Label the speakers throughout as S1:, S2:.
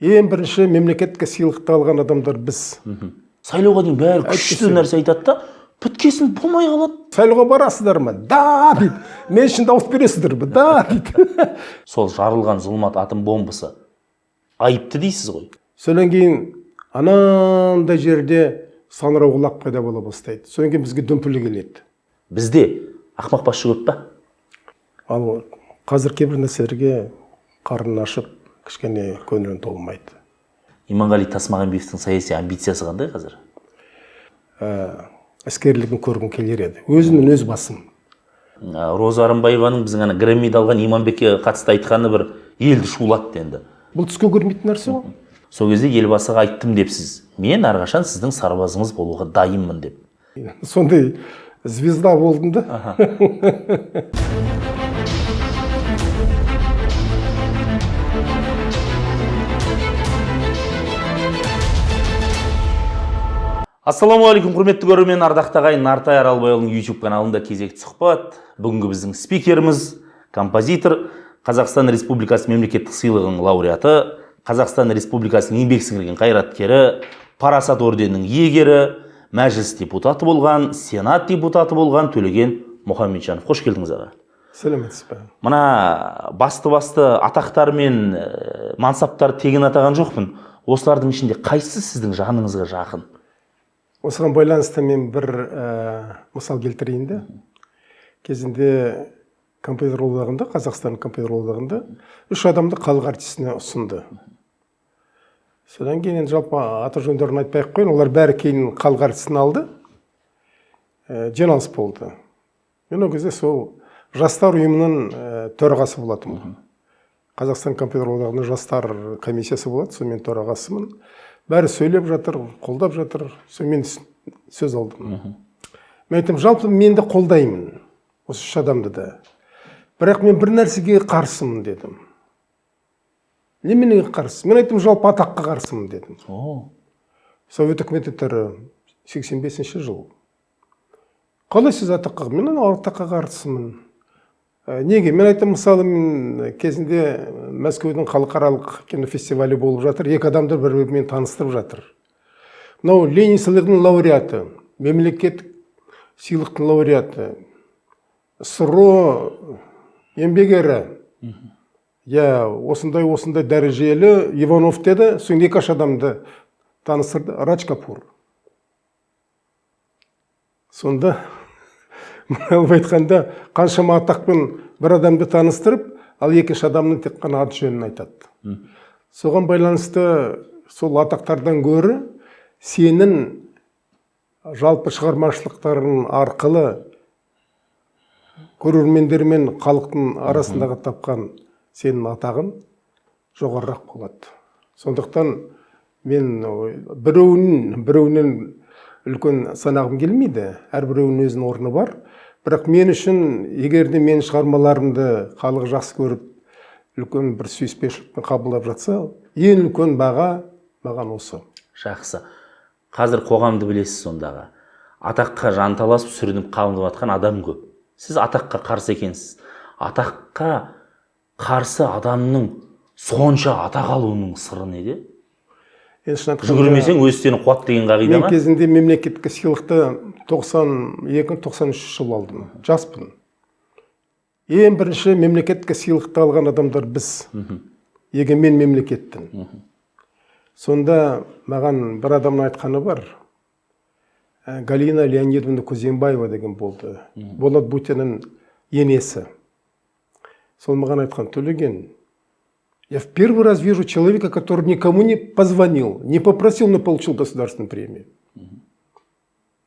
S1: Ең бірінші мемлекеттік сыйлықты алған адамдар біз.
S2: Сайлауға дейін бәрі күшті нәрсе айтады да, біткесін болмай қалады.
S1: Сайлауға барасыздар ма? Да, дейді. Мен үшін дауыс бересіздер ме? Да, дейді.
S2: Сол жарылған зұлмат атом бомбасы айыпты дейсіз ғой.
S1: Содан кейін анандай жерде саңырауқұлақ пайда бола бастайды. Содан кейін бізге дүмпулі келеді.
S2: Бізде ақымақ басшы көп па?
S1: Ал қазір кейбір нәрселерге қарнын ашып, кішкене көңілін толмайды.
S2: Иманғали Тасмағамбетовтің саяси амбициясы қандай қазір?
S1: Әскерлігін көргім келер еді. Өзімнің өз басым.
S2: Роза Арынбаеваның біздің ана Грэммиді алған Иманбекке қатысты айтқаны бір елді шулатты енді.
S1: Бұл түске көрмейтін нәрсе ғой.
S2: Сол кезде елбасыға айттым депсіз. Мен әрқашан сіздің сарбазыңыз болуға дайынмын деп.
S1: Сондай звезда болдым да.
S2: Ассалаумағалейкум, құрметті көрермен, ардақты ағайын, Нартай Аралбайұлының YouTube каналында кезекті сұхбат. Бүгінгі біздің спикеріміз, композитор, Қазақстан Республикасы мемлекеттік сыйлығының лауреаты, Қазақстан Республикасының еңбек сіңірген қайраткері, Парасат орденінің иегері, мәжіліс депутаты болған, сенат депутаты болған Төлеген Мұхамеджанов. Қош келдіңіз аға.
S1: Сәлеметсіз бе?
S2: Мына басты атақтар мен мансаптар тегін атаған жоқпын. Осылардың ішінде қайсысы сіздің жаныңызға жақын?
S1: Осыған байланысты мен бір мысал келтірейін де. Кезінде компьютер одағында, Қазақстан компьютер одағында 3 адамды халық артисіне ұсынды. Содан кейін жалпы аты жөндерін айтпай-ақ қойын, олар бәрі кейін халық артисін алды. Жиналыс болды. Мен ол кезде сол жастар ұйымының төрағасы болатынмын. Қазақстан компьютер одағының жастар комиссиясы болады, сол мен төрағасымын. Бәрі сөйлеп жатыр, қолдап жатыр. Мен сөз алдым. Мен айтым, жалпы мен де қолдаймын. Осы 3 адамды да. Бірақ мен бір нәрсеге қарсымын дедім. Неменеге қарсы? Мен айтым, жалпы атаққа қарсымын дедім. Совет үкіметі 85 жыл. Қалай сіз атаққа? Мен атаққа қарсымын. Неге? Мен айтым, мысалы, мен кезінде Мәскеудің халықаралық кинофестивалі болып жатыр. 2 адамды бір-бірімен таныстырып жатыр. Мынау Ленин сыйлығының лауреаты, мемлекеттік сыйлықтың лауреаты, СРО еңбек ері. Осындай дәрежелі Иванов деді, соң 2 адамды таныстырды. Радж Капур. Сонда алып айтқанда, қаншама атақпен бір адамды таныстырып, ал 2 адамның тек қана аты жөнін айтады. Соған байланысты сол атақтардан гөрі сенің жалпы шығармашылықтарын арқылы көрермендер мен халықтың арасындағы тапқан сенің атағын жоғарырақ болады. Сондықтан мен біреуінен үлкен санағым келмейді. Әрбіреуінің өзінің орны бар. Бірақ мен үшін, егер де мен шығармаларымды халық жақсы көріп, үлкен бір сүйіспеншілікпен қабылдап жатса, ең үлкен баға маған осы.
S2: Жақсы. Қазір қоғамды білесіз сондағы. Атаққа жанталасып сүрініп қабылдап жатқан адам көп. Сіз атаққа қарсы екенсіз. Атаққа қарсы адамның сонша атақ алуының сыры неде? Жүгірмесең өз сені қуат деген қағида ма?
S1: Мен кезінде мемлекеттік сыйлықты 92-93 жыл алдым. Жаспын. Ең бірінші мемлекеттік сыйлықты алған адамдар біз. Егемен мемлекеттің. Сонда маған бір адамның айтқаны бар. Галина Леонидовна Кузембаева деген болды. Болат Бутиннің енесі. Сол маған айтқан: Төлеген, я в первый раз вижу человека, который никому не позвонил, не попросил, но получил государственную премию.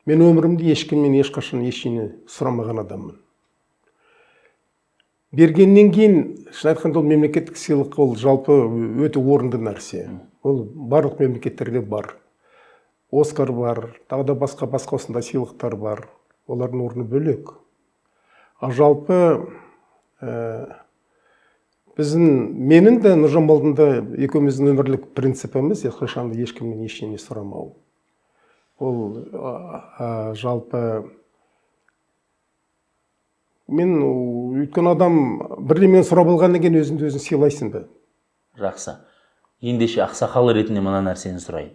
S1: Мен өмірімде ешкіммен ешқашан ештеңе сұрамаған адаммын. Бергеннен кейін, шын айтқанда, ол мемлекеттік сыйлық, ол жалпы өте орынды нәрсе. Ол барлық мемлекеттерде бар. Оскар бар, тағы да басқа осындай сыйлықтар бар. Олардың орны бөлек. А жалпы менің де Нұржан Балдында екеуміздің өмірлік принципіміз ешқашан ешкімнен ештеңе сұрамау. Ол жалпы мен өткен адам бірдемені сұрап алғаннан кейін өзіңді өзің сыйлайсың ба?
S2: Жақсы. ендеше ақсақал ретінде мына нәрсені сұрайын.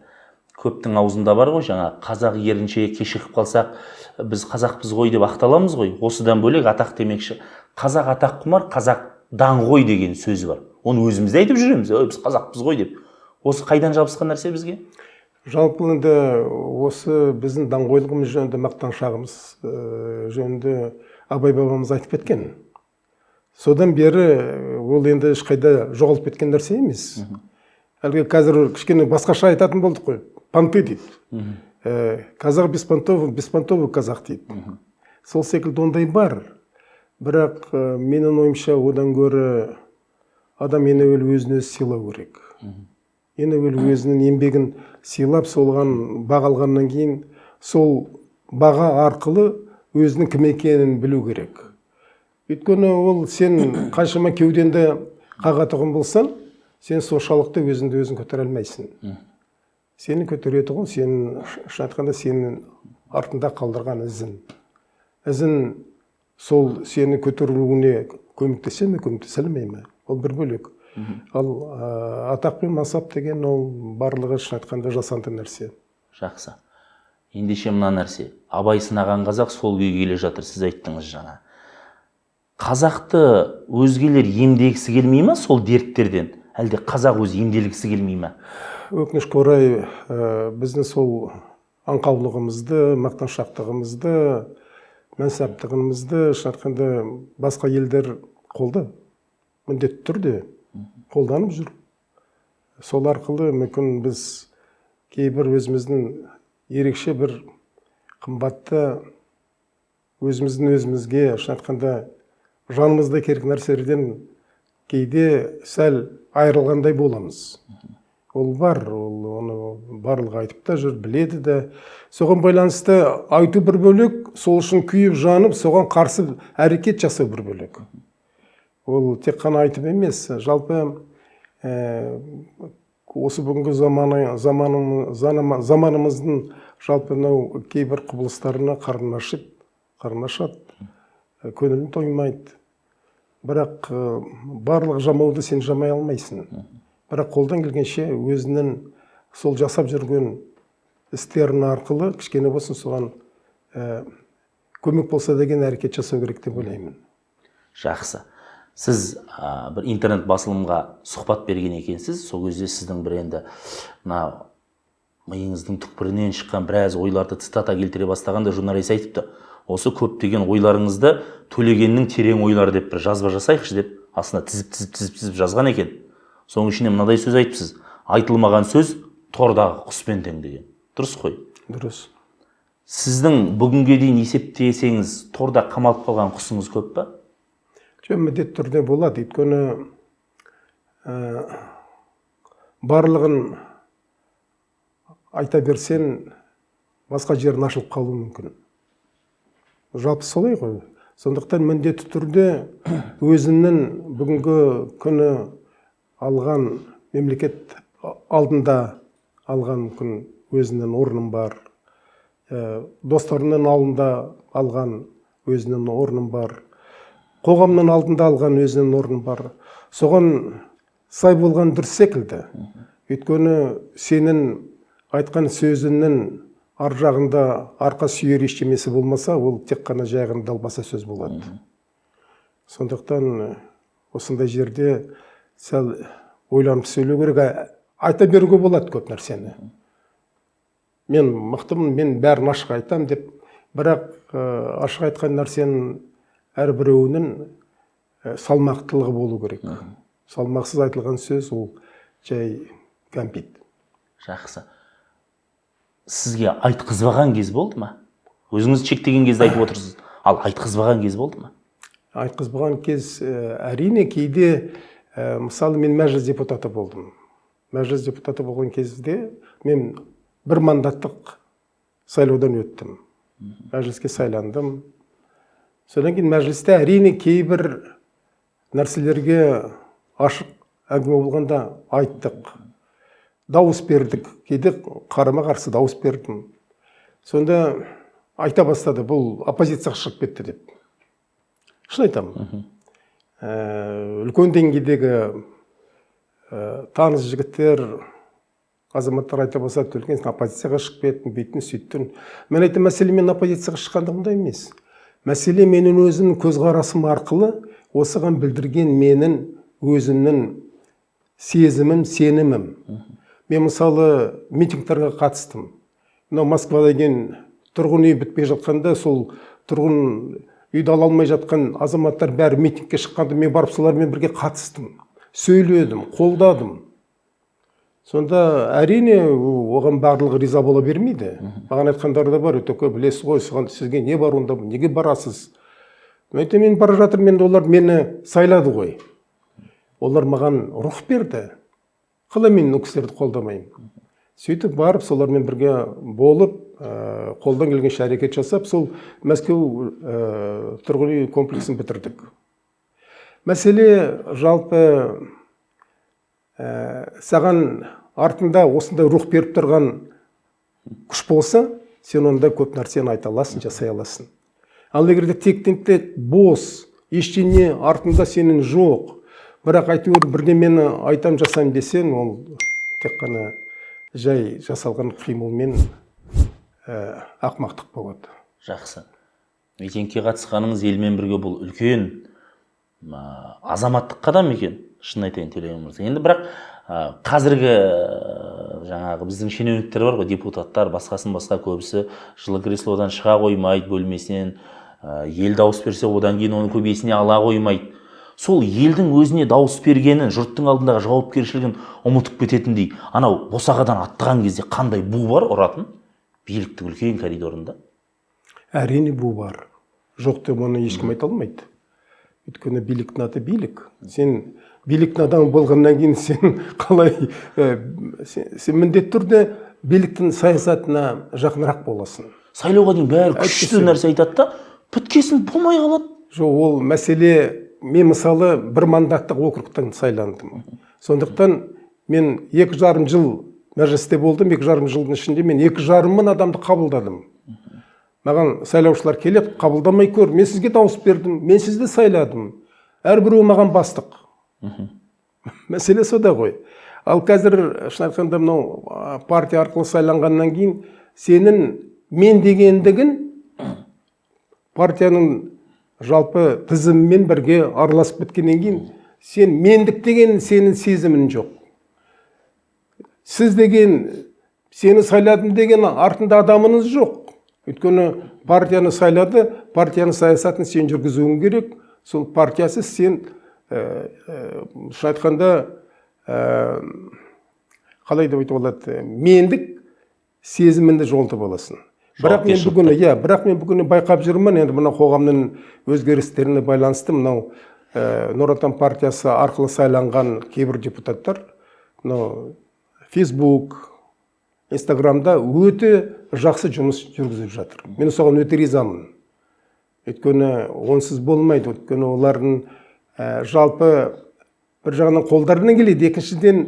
S2: Көптің аузында бар ғой, жаңа қазақ ерінше кешігіп қалсақ, біз қазақпыз ғой деп ақталамыз ғой. Осыдан бөлек атақ демекші, қазақ атақ құмар, қазақ даңғой деген сөз бар. Оны өзіміз де айтып жүреміз, біз қазақпыз ғой деп. Осы қайдан жабысқан нәрсе бізге?
S1: Жалпы енді осы біздің даңғойлығымыз жөнінде, мақтаншағымыз жөнінде Абай бабамыз айтып кеткен. Содан бері ол енді ешқайда жоғалып кеткен нәрсе емес. Әлгі қазір кішкене басқаша айтатын болдық қой. Панты дейді. Қазақ беспонтовый қазақ дейді. Сол секілді ондай бар. Бірақ менің ойымша одан гөрі адам ең әуелі өзін өзі сыйлау керек. Ең әуелі өзінің еңбегін сыйлап, солған баға алғаннан кейін сол баға арқылы өзінің кім екенін білу керек. Өйткені ол сен қаншама кеуденді қағатығын болсан, сен соншалықты өзіңді өзің көтере алмайсың. Сені көтереді ғой, сен шын айтқанда сенің артында қалдырған ізін. Ізін сол сені көтерілуіне көмектесе ме, көмектесе алмай ма? Ол бір бөлек. Ал атақ пен мансап деген ол барлығы шын айтқанда жасанды нәрсе.
S2: Жақсы. Ендеше мына нәрсе. Абай сынаған қазақ сол күйге келе жатыр, сіз айттыңыз жаңа. Қазақты өзгелер емдегісі келмей ма сол дерттерден? Әлде қазақ өзі емделгісі келмей ма?
S1: Өкінішке орай біздің сол аңқаулығымызды, мақтаншақтығымызды, мәнсаптығымызды шын айтқанда басқа елдер қолды, міндетті түрде қолданып жүр. Сол арқылы мүмкін біз кейбір өзіміздің ерекше бір қымбатты өзіміздің өзімізге шын айтқанда жанымызда керек нәрселерден кейде сәл айырылғандай боламыз. Ол бар, оны барлығы айтып та жүр, біледі де. Соған байланысты айту бір бөлек, сол үшін күйіп жанып, соған қарсы әрекет жасау бір бөлек. Ол тек қана айтып емес, жалпы осы бүгінгі заманымыздың жалпы кейбір құбылыстарына қарны ашады, көңілін тоймайды. Бірақ барлық жамауды сен жамай алмайсың. Бірақ қолдан келгенше өзінің сол жасап жүрген істерін арқылы кішкене болсын соған көмек болса деген әрекет жасау керек деп ойлаймын.
S2: Жақсы. Сіз бір интернет басылымға сұхбат берген екенсіз. Сол кезде сіздің бір енді миыңыздың түкпірінен шыққан біраз ойларды цитата келтіре бастағанда журналист айтыпты. Осы көптеген ойларыңызды Төлегеннің терең ойлары деп бір жазба жасайықшы деп астына тізіп жазған екен. Соның ішіне мынадай сөз айтыпсыз. Айтылмаған сөз тордағы құспен тең деген. Дұрыс қой?
S1: Дұрыс.
S2: Сіздің бүгінге дейін есептесеңіз, торда қамалып қалған құсыңыз көп па?
S1: Міндетті түрде болады. Өйткені барлығын айта берсең, басқа жерін ашылып қалуы мүмкін. Жалпы солай ғой. Сондықтан міндетті түрде өзінің бүгінгі күні алған мемлекет алдында алған мүмкін өзінің орным бар. Достарының алдында алған өзінің орным бар. Қоғамның алдында алған өзінің орным бар. Соған сай болған дұрыс секілді. Өйткені сенің айтқан сөзіңнің ар жағында арқа сүйер ештемесі болмаса, ол тек қана жайған далбаса сөз болады. Сондықтан осындай жерде сәл ойланып сөйлеу керек. Айта беруге болады көп нәрсені. Мен мықтымын, мен бәрін ашық айтам деп, бірақ ашық айтқан нәрсенің әрбіреуінің салмақтылығы болу керек. Салмақсыз айтылған сөз ол жай кәмпит.
S2: Жақсы. Сізге айтқызбаған кез болды ма? Өзіңіз шектеген кезде айтып отырсыз. Ал айтқызбаған кез болды ма?
S1: Айтқызбаған кез әрине кейде, мысалы мен мәжіліс депутаты болдым. Мәжіліс депутаты болған кезде мен бір мандаттық сайлаудан өттім. Мәжіліске сайландым. Содан кейін мәжілісте әрине кейбір нәрселерге ашық әңгіме болғанда айттық. Дауыс бердік. Кейде қарама қарсы дауыс бердім. Сонда айта бастады, бұл оппозицияға шығып кетті деп. Шын айтамын. Үлкен деңгейдегі таныс жігіттер, азаматтар айта бастады, Төлкен, сен оппозицияға шығып кеттің, бүйттің, сөйттің. Мен айтам, мәселе мен оппозицияға шыққандығымда емес. Мәселе менің өзімнің көзқарасым арқылы осыған білдірген менің өзімнің сезімім, сенімім. Мен мысалы митингтерге қатыстым. Мынау Москвада деген тұрғын үй бітпей жатқанда, сол тұрғын үйді ала алмай жатқан азаматтар бәрі митингке шыққанда, мен барып солармен бірге қатыстым, сөйледім, қолдадым. Сонда әрине оған барлығы риза бола бермейді. Маған айтқандары да бар, өте көп, білесіз ғой, сізге не бар онда, неге барасыз? Мен бара жатырмын, енді олар мені сайлады ғой. Олар маған рух берді. Қалай мен ол кісілерді қолдамаймын? Сөйтіп барып, солармен бірге болып, қолдан келгенше әрекет жасап, сол Мәскеу тұрғын үй комплексін бітірдік. Мәселе жалпы саған артында осындай рух беріп тұрған күш болса, сен онда көп нәрсені айта аласың, жасай аласың. Ал егерде тек бос, ештеңе артында сенің жоқ, бірақ әйтеуір бірдемені айтам, жасайым десең, ол тек қана жай жасалған қимылмен ақмақтық болады.
S2: Жақсы. Митингке қатысқаныңыз елмен бірге бұл үлкен азаматтық қадам екен, шын айтайын Төлеген мырза. Енді бірақ қазіргі жаңағы біздің шенеуніктер бар ғой, депутаттар, басқа көбісі жылы креслодан шыға қоймайды, бөлмесінен ел дауыс берсе, одан кейін оны көбесіне ала қоймайды. Сол елдің өзіне дауыс бергенін, жұрттың алдындағы жауапкершілігін ұмытып кететіндей, анау босағадан аттаған кезде қандай бу бар ұратын биліктің үлкен коридорында?
S1: Әрине бу бар. Жоқ деп оны ешкім айта алмайды. Өйткені биліктің аты билік. Сен биліктің адамы болғаннан кейін сен қалай, сен міндетті түрде биліктің саясатына жақынырақ боласың.
S2: Сайлауға дейін бәрі күшті нәрсе айтады да, біткесін болмай қалады.
S1: Жоқ, ол мәселе, мен мысалы бір мандаттық округтан сайландым. Сондықтан мен 2,5 жыл мәжілісте болдым, 2,5 жылдың ішінде мен 2,5 мың адамды қабылдадым. Маған сайлаушылар келеді, қабылдамай көр, мен сізге дауыс бердім, мен сізді сайладым. Әрбіреуі маған бастық. Мәселе сода ғой. Ал қазір шын айтқанда мынау партия арқылы сайланғаннан кейін сенің мен дегендігін партияның жалпы тізіммен бірге араласып біткеннен кейін сен мендік деген сенің сезімін жоқ. Сіз деген сені сайладым деген артында адамыңыз жоқ. Өйткені партияны сайлады, партияның саясатын сен жүргізуің керек. Сол партиясыз сен шын айтқанда қалай деп айтуға болады, мендік сезімінді жолтып аласың. Бірақ мен бүгін байқап жүрмін, енді мына қоғамның өзгерістеріне байланысты мынау Нұр Отан партиясы арқылы сайланған кейбір депутаттар Facebook, Instagram'да өте жақсы жұмыс жүргізіп жатыр. Мен соған өте ризамын. Өйткені онсыз болмайды. Өйткені олардың жалпы бір жағынан қолдарынан келеді, екіншіден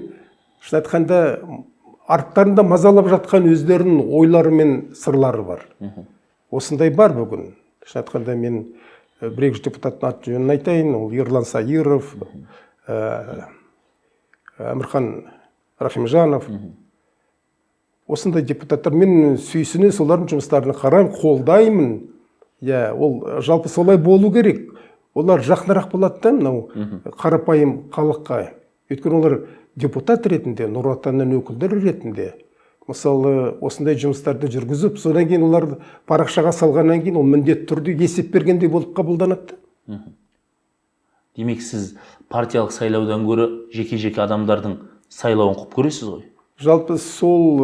S1: шын айтқанда арттарында мазалап жатқан өздерінің ойлары мен сырлары бар. Осындай бар бүгін. Шын айтқанда мен бір-екі депутаттың аты жөнін айтайын, ол Ерлан Саиров, Әмірхан Рахимжанов. Осындай депутаттар, мен сүйсіне солардың жұмыстарына қараймын, қолдаймын. Ол жалпы солай болу керек. Олар жақынырақ болады да, мынау қарапайым халыққа. Өйткені олар депутат ретінде, Нұр Отанның өкілдері ретінде, мысалы, осындай жұмыстарды жүргізіп, содан кейін олар парақшаға салғаннан кейін ол міндетті түрде есеп бергендей болып қабылданады.
S2: Демек, сіз партиялық сайлаудан гөрі жеке-жеке адамдардың сайлауын құп көресіз ғой?
S1: Жалпы сол,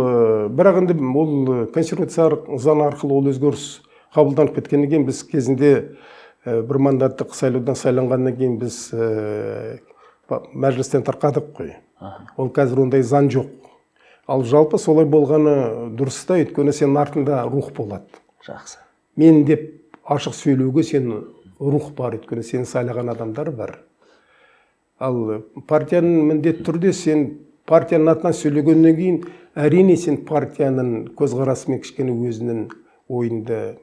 S1: бірақ енді ол конституция заң арқылы ол өзгеріс қабылданып кеткеннен кейін біз кезінде бір мандаттық сайлаудан сайланғаннан кейін біз мәжілістен тарқадық қой. Ол қазір ондай заң жоқ. Ал жалпы солай болғаны дұрыста, өйткені сенің артында рух болады.
S2: Жақсы.
S1: Мен деп ашық сөйлеуге сен рух бар, өйткені сені сайлаған адамдар бар. Ал партияның міндетті түрде сен партияның атынан сөйлегеннен кейін әрине сен партияның көзқарасымен кішкене өзінің ойында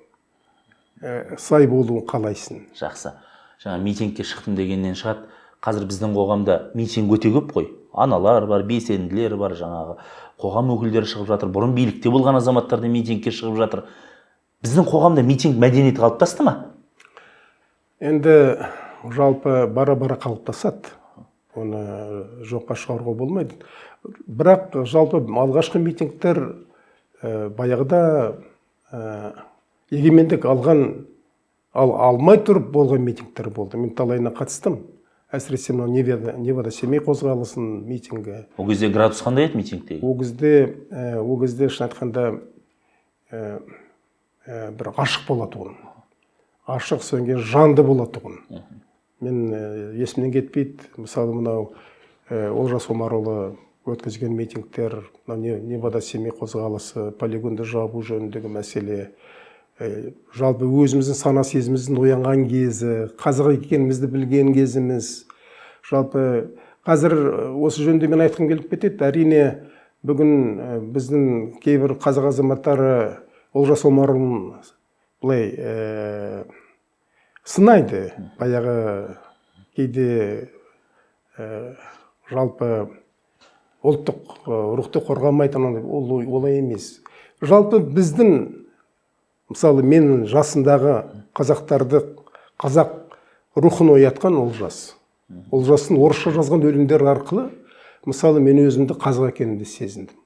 S1: сай болуын қалайсың.
S2: Жақсы. Жаңа митингке шықтым дегеннен шығады. Қазір біздің қоғамда митинг өте көп қой. аналар бар, белсенділер бар, жаңағы қоғам өкілдері шығып жатыр, бұрын билікте болған азаматтар да митингке шығып жатыр. Біздің қоғамда митинг мәдениеті қалыптасты ма?
S1: Енді жалпы бара-бара қалыптасады. Оны жоққа шығаруға болмайды. Бірақ жалпы алғашқы митингтер баяғыда егемендік алмай тұрып болған митингтер болды. Мен талайына қатыстым. Әсіресе мынау Невада Семей қозғалысының митингі.
S2: Ол кезде градус қандай еді митингтегі?
S1: Ол кезде шын айтқанда бір ашық болатұғын. Ашық сөнген жанды болатұғын. Мен есімнен кетпейді. Мысалы мынау Олжас Омарұлы өткізген митингтер, Невада Семей қозғалысы, полигонды жабу жөніндегі мәселе, жалпы өзіміздің сана сезіміміздің оянған кезі, қазақ екенімізді білген кезіміз. Жалпы қазір осы жөнінде мен айтқым келіп кетеді. Әрине бүгін біздің кейбір қазақ азаматтары Олжас Омарұлын былай сынайды. Баяғы кейде жалпы ұлттық рухты қорғамайтын, олай емес. Жалпы біздің, мысалы мен жасындағы қазақ рухын оятқан Олжас. Олжастың орысша жазған өлеңдері арқылы, мысалы мен өзімді қазақ екенімді сезіндім.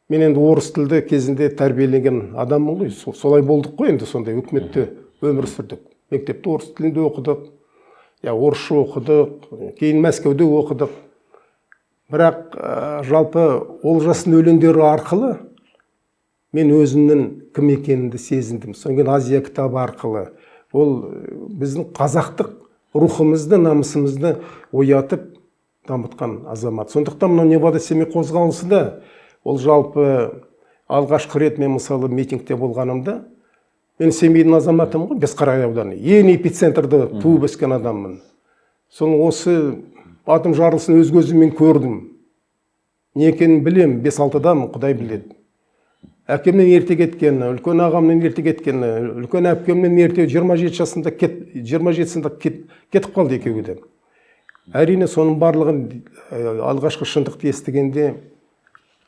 S1: Мен енді орыс тілді кезінде тәрбиеленген адаммын ғой, солай болдық қой, енді сондай үкіметте өмір сүрдік. Мектепте орыс тілінде оқыдық, орысша оқыдық, кейін Мәскеуде оқыдық. Бірақ жалпы Олжастың өлеңдері арқылы мен өзімнің кім екенімді сезіндім. Сонымен Азия кітабы арқылы ол біздің қазақтық рухымызды, намысымызды оятып дамытқан азамат. Сондықтан мынау Невада Семей қозғалысы да ол жалпы алғашқы рет мен мысалы митингте болғанымда, мен Семейдің азаматымын ғой, Бесқарағай ауданы. Ең эпицентрді туып өскен адаммын. Соның осы атом жарылысын өз көзіммен көрдім. Не екенін білем, 5-6-дамын, Құдай біледі. Әкемнен ерте кеткені, үлкен ағамнан ерте кеткені, үлкен әпкемнен ерте 27 жасында кетіп қалды екеуі де. Әрине соның барлығын алғашқы шындықты естігенде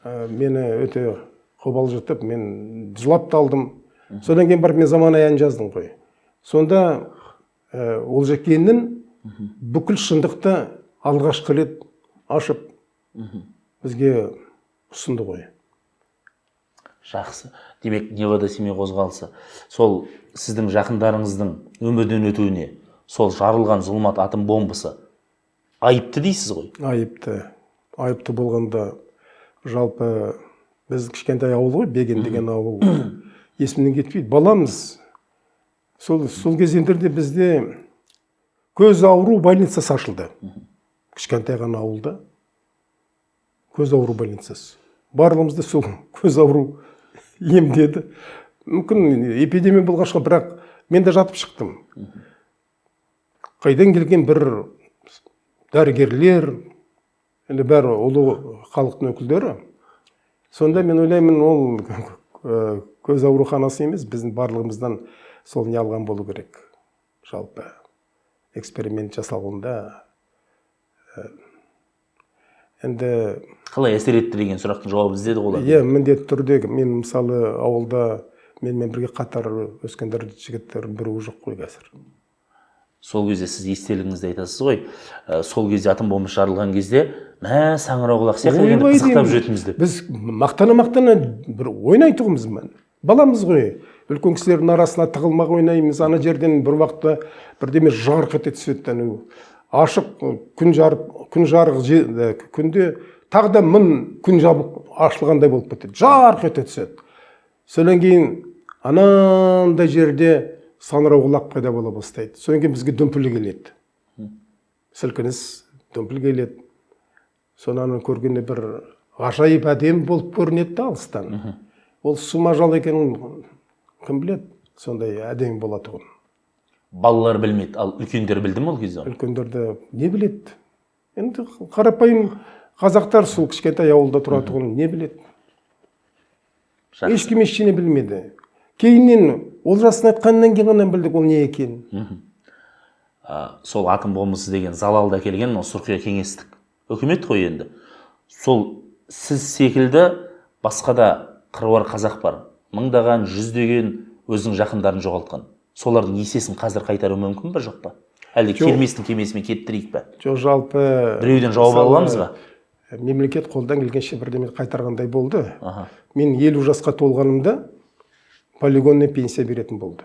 S1: мені өте қобалжытып, мен жылап талдым. Содан кейін барып мен заман әнін жаздым ғой. Сонда Олжекеңнің бүкіл шындықты алғашқы рет ашып бізге ұсынды ғой.
S2: Жақсы. Демек, Невада Семей қозғалысы сол сіздің жақындарыңыздың өмірден өтуіне, сол жарылған зұлмат атом бомбасы айыпты дейсіз ғой? Айыпты
S1: болғанда жалпы біз кішкентай ауыл ғой, Беген деген ауыл. Есімнен кетпейді. Баламыз. Сол кезеңдерде бізде көз ауру больницасы ашылды. Кішкентай ғана ауылда көз ауру больницасы. Барлығымызды сол көз ауру емдеді. Мүмкін эпидемия болғашқа, бірақ мен де жатып шықтым. Қайдан келген бір дәрігерлер, енді бәрі ұлы халықтың өкілдері. Сонда мен ойлаймын, ол көз ауруханасы емес, біздің барлығымыздан сол не алған болу керек. Жалпы эксперимент жасалғанда. Енді
S2: қалай әсер етті деген сұрақтың жауабы іздеді ғой?
S1: Міндетті түрде мен мысалы ауылда менімен бірге қатар өскендер жігіттердің біреуі жоқ қой қазір.
S2: Сол кезде сіз естелігіңізді айтасыз ғой, сол кезде атом бомбасы жарылған кезде мә саңырауқұлақ сияқты қызықтап жүретінбіз деп.
S1: Біз мақтана бір ойнайтұғымыз. Баламыз ғой, үлкен кісілердің арасына тығылмақ ойнаймыз. Ана жерден бір уақытта бірдеме жарқ ете түседі. Ашық күн жарық күнде тағы да 1000 күн жабық ашылғандай болып кетеді. Жарқ ете түседі. Содан кейін анандай жерде саңырауқұлақ пайда бола бастайды. Содан кейін бізге дүмпілі келеді. Сілкініс, дүмпіл келеді. Сонаны көргенде бір ғажайып әдемі болып көрінеді алыстан. Ол сұмажал екенін кім біледі? Сондай әдемі болатұғын.
S2: Балалар білмейді, ал үлкендер білді ме ол кезде?
S1: Үлкендерді не біледі? Енді қарапайым қазақтар сол кішкентай ауылда тұратұғын не біледі? Ешкім ештеңе білмеді. Кейіннен Олжастың айтқаннан кейін ғана білдік ол не екенін.
S2: Сол атом бомбасы деген залалда келген сұрқия кеңестік үкімет қой енді. Сол сіз секілді басқа да қыруар қазақ бар. Мыңдаған, жүздеген өзінің жақындарын жоғалтқан. Солардың есесін қазір қайтару мүмкін бе, жоқ па? Әлде келместің кемесімен кеттірейік пе?
S1: Жоқ, жалпы
S2: біреуден жауап ала аламыз ба?
S1: Мемлекет қолдан келгенше бірдеме қайтарғандай болды. Мен 50 жасқа толғанымда полигонный пенсия беретін болды.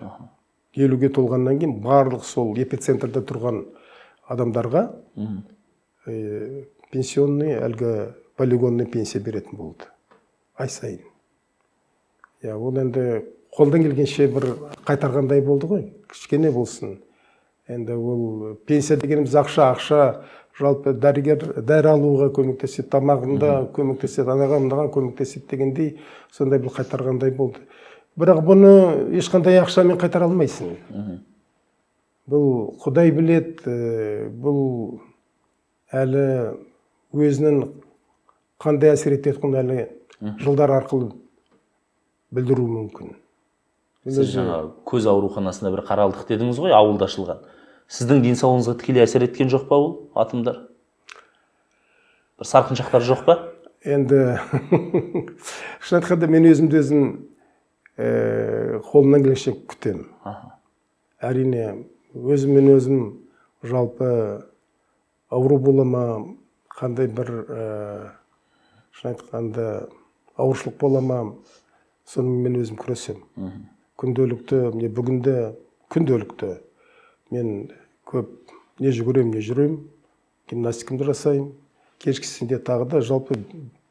S1: 50-ге толғаннан кейін барлық сол эпицентрда тұрған адамдарға пенсионный, әлгі полигонный пенсия беретін болды. Ай сайын. Ол енді қолдан келгенше бір қайтарғандай болды ғой, кішкене болсын. Енді ол пенсия дегеніміз ақша, жалпы дәрігер дәрі алуға көмектеседі, тамағында көмектеседі, анаған көмектеседі дегендей, сондай бір қайтарғандай болды. Бірақ бұны ешқандай ақшамен қайтара алмайсың. Бұл Құдай біледі, бұл әлі өзінің қандай әсер ететінін әлі жылдар арқылы білдіру мүмкін.
S2: Сіз жаңа көз ауруханасында бір қаралдық дедіңіз ғой, ауылда ашылған. Сіздің денсаулығыңызға тікелей әсер еткен жоқ па ол атомдар? Бір сарқыншақтар жоқ па?
S1: Енді шын айтқанда мен өзімді қолымнан келгенше күтемін. Әрине, өзім жалпы ауру бола ма, қандай бір шын айтқанда аурушылық бола ма, соны мен өзім күресем. Күнделікті, бүгінде күнделікті мен көп не жүрем, гимнастикамды жасаймын. Кешкісінде тағы да жалпы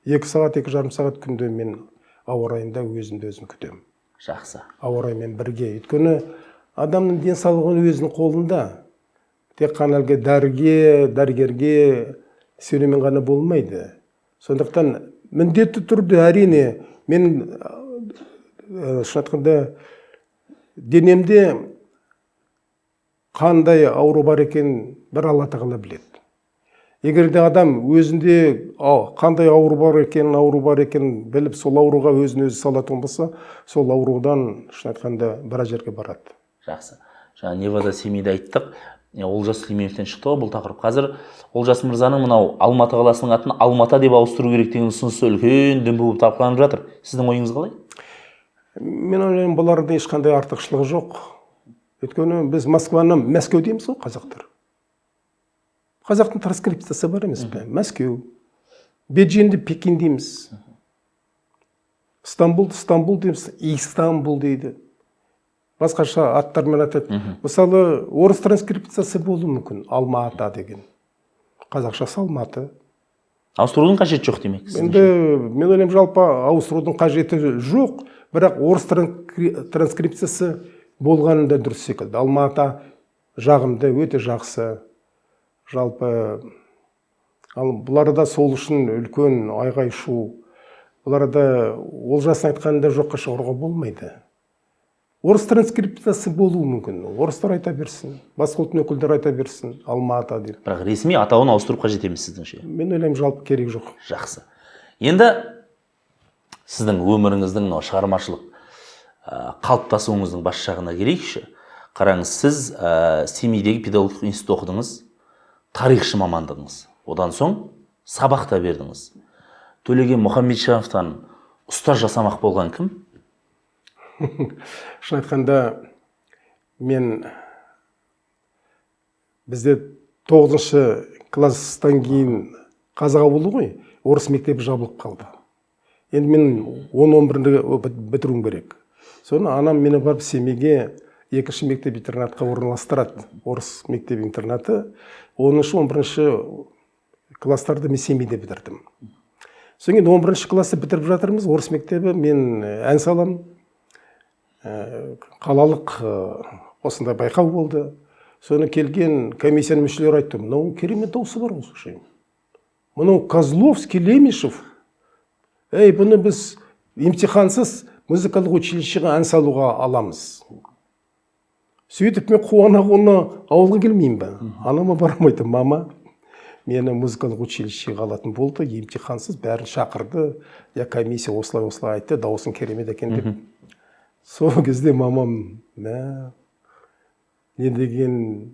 S1: 2 сағат, 2,5 сағат күнде мен ауа райында өзімді күтемін.
S2: Жақсы.
S1: Ауа раймен бірге. Өйткені адамның денсаулығы өзінің қолында. Тек қана дәрігерге сенумен ғана болмайды. Сондықтан міндетті түрде әрине мен шын айтқанда денемде қандай ауру бар екен бір Алла тағала біледі. Егер де адам өзінде қандай ауру бар екен біліп, сол ауруға өзін-өзі салатын болса, сол аурудан шын айтқанда біраз жерге барады.
S2: Жақсы. Жаңа Невада Семейді айттық. Олжас Сүлейменовтен шықты ғой бұл тақырып. Қазір Олжас мырзаның мынау Алматы қаласының атын Алмата деп ауыстыру керек деген ұсынысы үлкен дүмбі болып талқыланып жатыр. Сіздің ойыңыз қалай?
S1: Мен ойлаймын, бұларда ешқандай артықшылығы жоқ. Өйткені біз Москваны Мәскеу дейміз ғой, қазақтар. Қазақтың транскрипциясы бар емес пе? Мәскеу. Бейжіңді Пекин дейміз. Стамбул дейміз, Истанбул дейді. Басқаша аттармен атады. Мысалы, орыс транскрипциясы болуы мүмкін. Алматы деген. Қазақшасы Алматы.
S2: Ауыстырудың қажеті жоқ демек.
S1: Енді мен ойлаймын, жалпы ауыстырудың қажеті жоқ, бірақ орыс транскрипциясы болғанында дұрыс секілді. Алматы жағымды өте жақсы. Жалпы бұларда сол үшін үлкен айғай шу. Бұларда Олжасын айтқанында жоққа шығаруға болмайды. Орыс транскрипциясы болуы мүмкін. Орыстар айта берсін, басқа ұлттың өкілдері айта берсін, Алматы деп.
S2: Бірақ ресми атауын ауыстырып қажет емес сіздіңше?
S1: Мен ойлаймын, жалпы керек жоқ.
S2: Жақсы. Енді сіздің өміріңіздің шығармашылық қалыптасуыңыздың бас жағына келейікші. Қараңыз, сіз Семейдегі педагогикалық институтта оқыдыңыз, тарихшы мамандығыңыз. Одан соң сабақ та бердіңіз. Төлеген Мұхамеджановтан ұстаз жасамақ болған кім?
S1: Шын айтқанда, бізде 9-шы класстан кейін қазақ ауылы ғой, орыс мектебі жабылып қалды. Енді мен 10-11-ді бітіруім керек. Соны анам мені барып Семейге 2-ші мектеп интернатқа орналастырады. Орыс мектеп интернаты. 10-шы, 11-ші класстарды мен Семейде бітірдім. Соң енді 11-ші класты бітіріп жатырмыз, орыс мектебі, мен ән салам. Қалалық осындай байқау болды. Соны келген комиссияның мүшелері айтты, мынау керемет дауысы бар осы. Мынау Козловский, Лемешев. Бұны біз имтихансыз музыкалық училищеға ән салуға аламыз. Сөйтіп мен қуана-қуана ауылға келмеймін бе? Анама бармайды, мама, мені музыкалық училищеға алатын болды, имтихансыз бәрін шақырды. Комиссия осылай айтты, дауысын керемет екен деп. Сол кезде мамам, не деген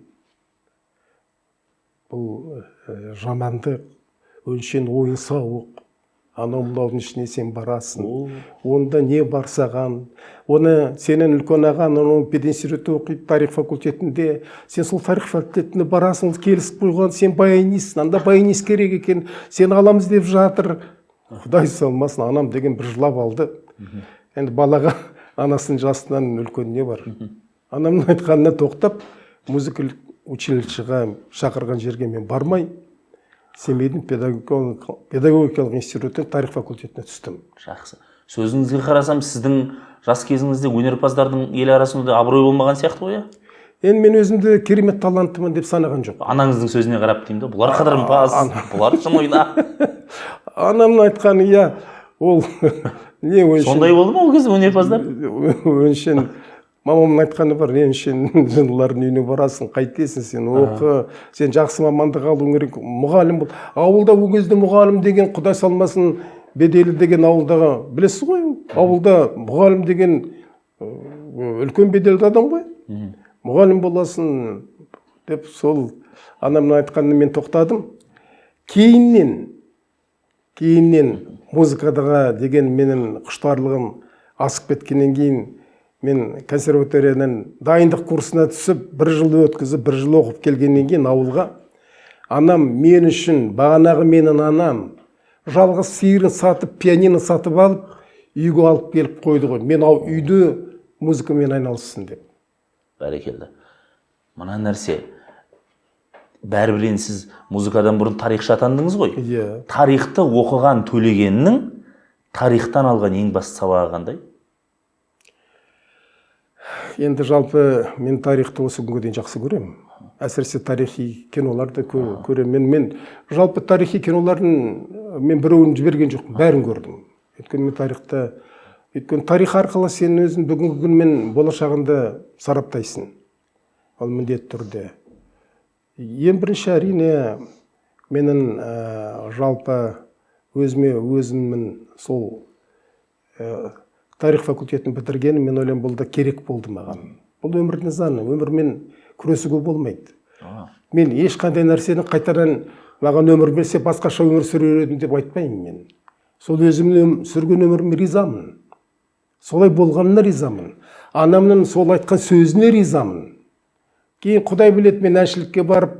S1: бұл жаманды Өншен ойын сауық. Анау мынаудың ішіне сен барасың. Онда не бар саған? Оны сенен үлкен ағаң, оның пединституты оқиды, тарих факультетінде. Сен сол тарих факультетіне барасың, келісіп қойған, сен баянистсің, анда баянист керек екен, сен аламыз деп жатыр. Құдай салмасын, анам деген бір жылап алды. Енді балаға анасының жасынан үлкен не бар? Анамның айтқанына тоқтап, музыкалық училищеға шақырған жерге мен бармай, Семейдің педагогикалық институтын тарих факультетіне түстім.
S2: Жақсы. Сөзіңізге қарасам, сіздің жас кезіңізде өнерпаздардың ел арасында абырой болмаған сияқты ғой?
S1: Енді мен өзімді керемет таланттымын деп санаған жоқ.
S2: Анаңыздың сөзіне қарап деймін де, бұлар қыдырымпаз, бұлар шын ойна.
S1: Анамның айтқаны, иә, ол не өңшен.
S2: Сондай болды ма ол кезде өнерпаздар?
S1: Өңшен. Мамамның айтқаны бар, өңшен жындылардың үйіне барасың, қайтесің сен, оқы, сен жақсы мамандық алуың керек, мұғалім бол. Ауылда ол кезде мұғалім деген, Құдай салмасын, Беделі деген ауылдағы, білесіз ғой, ауылда мұғалім деген үлкен беделді адам ғой. Мұғалім боласын деп сол анамның айтқанына мен тоқтадым. Кейіннен музыкадаға деген менің құштарлығым асып кеткеннен кейін мен консерваториядан дайындық курсына түсіп, бір жыл өткізіп, бір жыл оқып келгеннен кейін ауылға анам мен үшін, бағанағы менің анам жалғыз сиырын сатып, пианино сатып алып, үйге алып келіп қойды ғой. Мен үйде музыкамен айналыссын деп.
S2: Бәрекелді. Мына нәрсе, бәрібір сіз музыкадан бұрын тарихшы атандыңыз ғой. Тарихты оқыған Төлегеннің тарихтан алған ең басты сабағы қандай?
S1: Енді жалпы мен тарихты осы күнге дейін жақсы көремін. Әсіресе тарихи киноларды көремін. Мен жалпы тарихи кинолардың мен біреуін жіберген жоқпын, бәрін көрдім. Өйткені тарих арқылы сен өзің бүгінгі күн мен болашағыңды сараптайсың. Ол міндетті түрде. Ең бірінші әрине менің жалпы өзімнің сол тарих факультетін бітіргенім, мен ойлаймын, бұл да керек болды маған. Бұл өмірдің заңы, өмірмен күресуге болмайды. Мен ешқандай нәрсені қайтадан маған өмір берсе басқаша өмір сүрер едім деп айтпаймын мен. Сол өзімнің сүрген өміріме ризамын. Солай болғанына ризамын. Анамның сол айтқан сөзіне ризамын. Кейін Құдай біледі, мен әншілікке барып,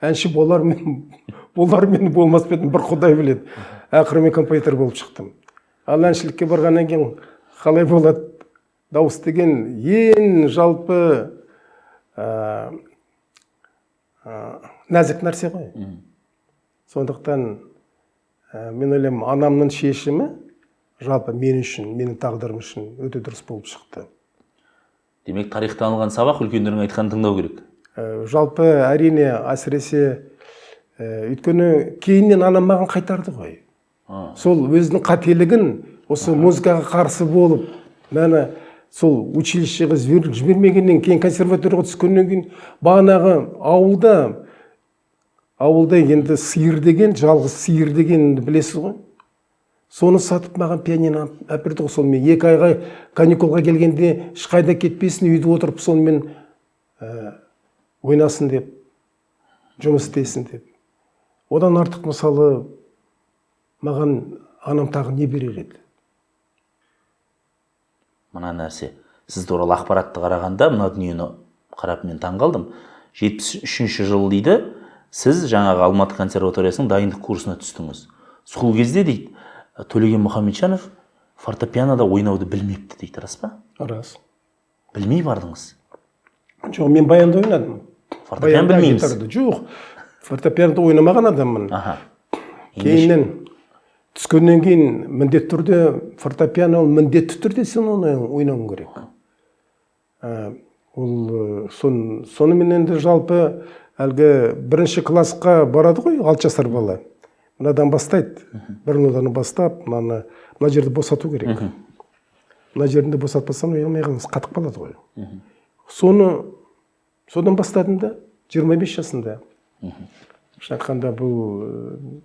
S1: әнші болар мен болмас бедім, бір Құдай біледі. Ақыры мен композитор болып шықтым. Ал әншілікке барғаннан кейін қалай болады? Дауыс деген ең жалпы нәзік нәрсе ғой. Сондықтан мен ойлаймын, анамның шешімі жалпы мен үшін, менің тағдырым үшін өте дұрыс болып шықты.
S2: Демек, тарихтан алған сабақ үлкендердің айтқанын тыңдау керек.
S1: Жалпы әрине, әсіресе өйткені кейіннен анам маған қайтарды ғой. Сол өзінің қателігін осы музыкаға қарсы болып, мәні сол училищеға жібермегеннен кейін, консерваторияға түскеннен кейін, бағанағы ауылда енді сиыр деген, жалғыз сиыр деген білесіз ғой. Соны сатып маған пианино әперді ғой. Сол мен 2 айға каникулға келгенде ешқайда кетпесін, үйде отырып сонымен ойнасын деп, жұмыс істесін деп. Одан артық мысалы маған анам тағы не берер еді?
S2: Мына нәрсе, сіз туралы ақпаратты қарағанда, мына дүниені қарап мен таңғалдым. 73 жыл дейді, сіз жаңағы Алматы консерваториясының дайындық курсына түстіңіз. Сол кезде дейді, Төлеген Мұхамеджанов фортепианода ойнауды білмепті дейді, рас па?
S1: Рас.
S2: Білмей бардыңыз?
S1: Жоқ, мен баянда ойнадым.
S2: Фортепиано білмейміз?
S1: Жоқ, фортепианода ойнамаған адаммын. Кейіннен түскеннен кейін міндетті түрде фортепиано, міндетті түрде сен оны ойнауың керек. Сонымен енді жалпы әлгі бірінші классқа барады ғой, 6 жасар бала. Мынадан бастайды. Бір нодан бастап, мына жерді босату керек. Мына жерінде босатпасам, ойнамайғаныңыз қатық болады ғой. Содан бастадым да, 25 жасында. Шаққанда бұл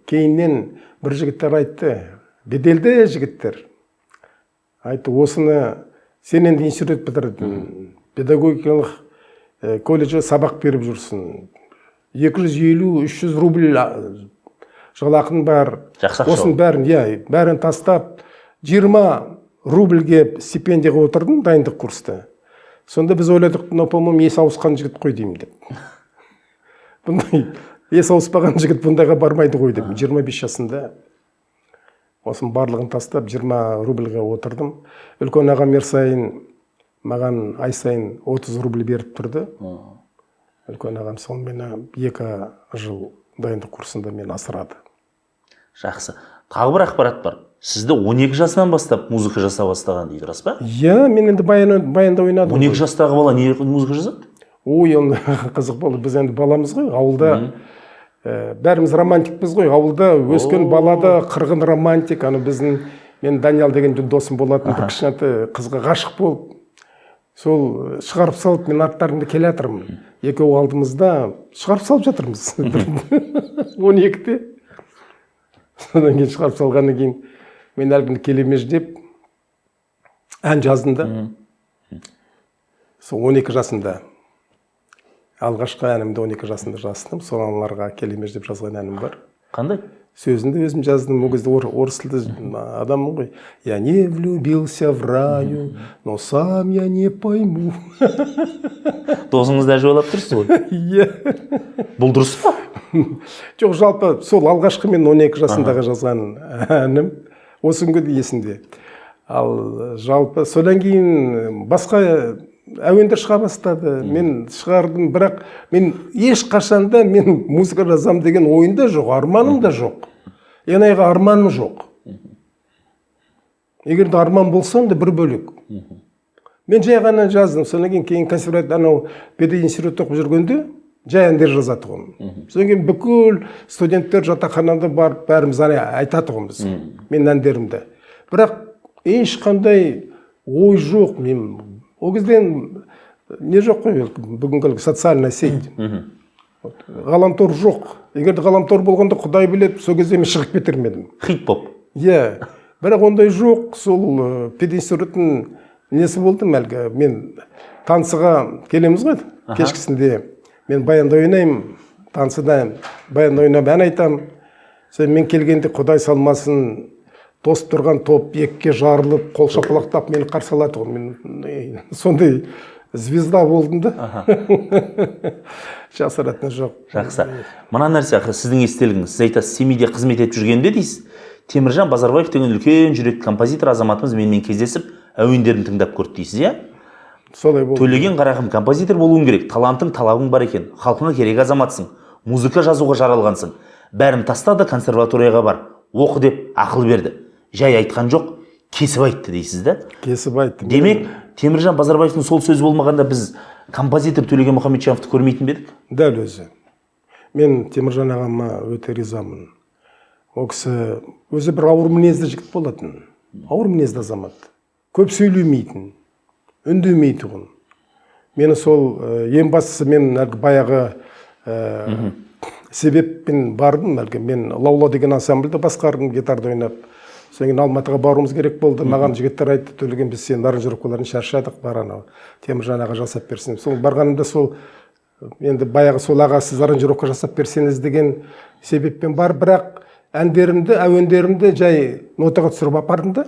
S1: кейіннен бір жігіттер айтты, беделді жігіттер. Айтты, осыны сен енді институт бітірдің, педагогикалық колледжде сабақ беріп жүрсің. 250-300 рубль жалақың бар.
S2: Жақсы ақша
S1: Осының бәрін, бәрін тастап 20 рубльге стипендияға отырдым дайындық курста. Сонда біз ойладық, по-моему, есі ауысқан жігіт қой деймін деп. Бұндай есі ауыспаған жігіт бұндайға бармайды ғой деп. 25 жасында осының барлығын тастап 20 рубльға отырдым. Үлкен ағам Ерсайын маған ай сайын 30 рубль беріп тұрды. Үлкен ағам сонымен 2 жыл дайындық курсында мен асырады.
S2: Жақсы. Тағы бір ақпарат бар. Сізді 12 жасынан бастап музыка жаса бастаған дейді, рас па?
S1: Иә, мен енді баянда ойнадым.
S2: 12 жастағы бала не музыка жазады?
S1: Ой, оны қызық болды. Біз енді баламыз ғой, ауылда бәріміз романтикпіз ғой. Ауылда өскен балада қырғын романтик. Мен Даниял деген досым болатын, бір кішкентай қызға ғашық болып, сол шығарып салып, мен аттарымды келе жатырмын. Екеуі алдымызда шығарып салып жатырмыз. 12-те. Содан кейін шығарып салғаннан кейін мен әлгіні келемеш деп ән жаздым да. Сол 12 жасында. Алғашқы әнімді 12 жасында жаздым. Соңғыларға келемеш деп жазған әнім бар.
S2: Қандай?
S1: Сөзінде өзім жаздым. Ол кезде орыс тілді адаммын ғой. Я не влюбился в раю, но сам я не пойму.
S2: Досыңызды әжуалап тұрсыз ғой?
S1: Иә.
S2: Бұл дұрыс па?
S1: Жоқ, жалпы сол алғашқы мен 12 жасындағы жазған әнім осы күнге дейін есімде. Ал жалпы содан кейін басқа әуендер шыға бастады. Мен шығардым, бірақ мен ешқашанда мен музыка жазам деген ойында жоқ, арманым да жоқ. Яғни арманым жоқ. Егер де арман болса, онда бір бөлек. Мен жай ғана жаздым. Содан кейін консерваторияда педагогика институтта оқып жүргенде жай әндер жазатұғым. Содан кейін бүкіл студенттер жатақханада барып бәріміз айтатұғымыз мен әндерімді. Бірақ ешқандай ой жоқ. Мен ол кезде не жоқ қой, бүгінгі социальная сеть. Ғаламтор жоқ. Егер де ғаламтор болғанда Құдай біледі, сол кезде мен шығып кетер едім.
S2: Хит поп.
S1: Иә. Бірақ ондай жоқ. Сол пединституттың несі болды әлгі. Мен танцыға келеміз ғой, кешкісінде. Мен баянда ойнаймын, танцыда баянда ойнап ән айтам. Мен келгенде Құдай салмасын, тосып тұрған топ екіге жарылып, қол шапалақтап мені қарсы алады. Мен сондай звезда болдым да. Жасыратыны жоқ.
S2: Жақсы. Мына нәрсе, сіздің естелігіңіз. Сіз айтасыз, семейде қызмет етіп жүргенде дейсіз, Теміржан Базарбаев деген үлкен жүректі композитор азаматымыз менімен кездесіп, әуендерін тыңдап көрді дейсіз, иә?
S1: Солай болды.
S2: Төлеген Қарағым, композитор болуың керек, талантың, талабың бар екен, халқыңа керек азаматсың, музыка жазуға жаралғансың. Бәрін тастады, консерваторияға бар, оқы деп ақыл берді. Жай айтқан жоқ, кесіп айтты дейсіз да?
S1: Кесіп айтты.
S2: Демек, Теміржан Базарбаевтың сол сөзі болмағанда біз композитор Төлеген Мұхамеджановты көрмейтін бедік?
S1: Дәл өзі. Мен Теміржан ағама өте ризамын. Ол кісі өзі бір ауыр мінезді жігіт болатын. Ауыр мінезді азамат. Көп сөйлемейтін, үндемейтін. Мені сол ең бастысы мен баяғы себеппен бардым. Мен Лаула деген ансамбльді басқардым, гитарда ойнап. Содан кейін Алматыға баруымыз керек болды. Маған жігіттер айтты, Төлеген, біз сен аранжировкаларын шаршадық, бар анау Теміржан аға жасап берсін. Сол барғанымда сол енді баяғы сол аға сіз аранжировка жасап берсеңіз деген себеппен бар, бірақ әндерімді, әуендерімді жай нотаға түсіріп апардым да.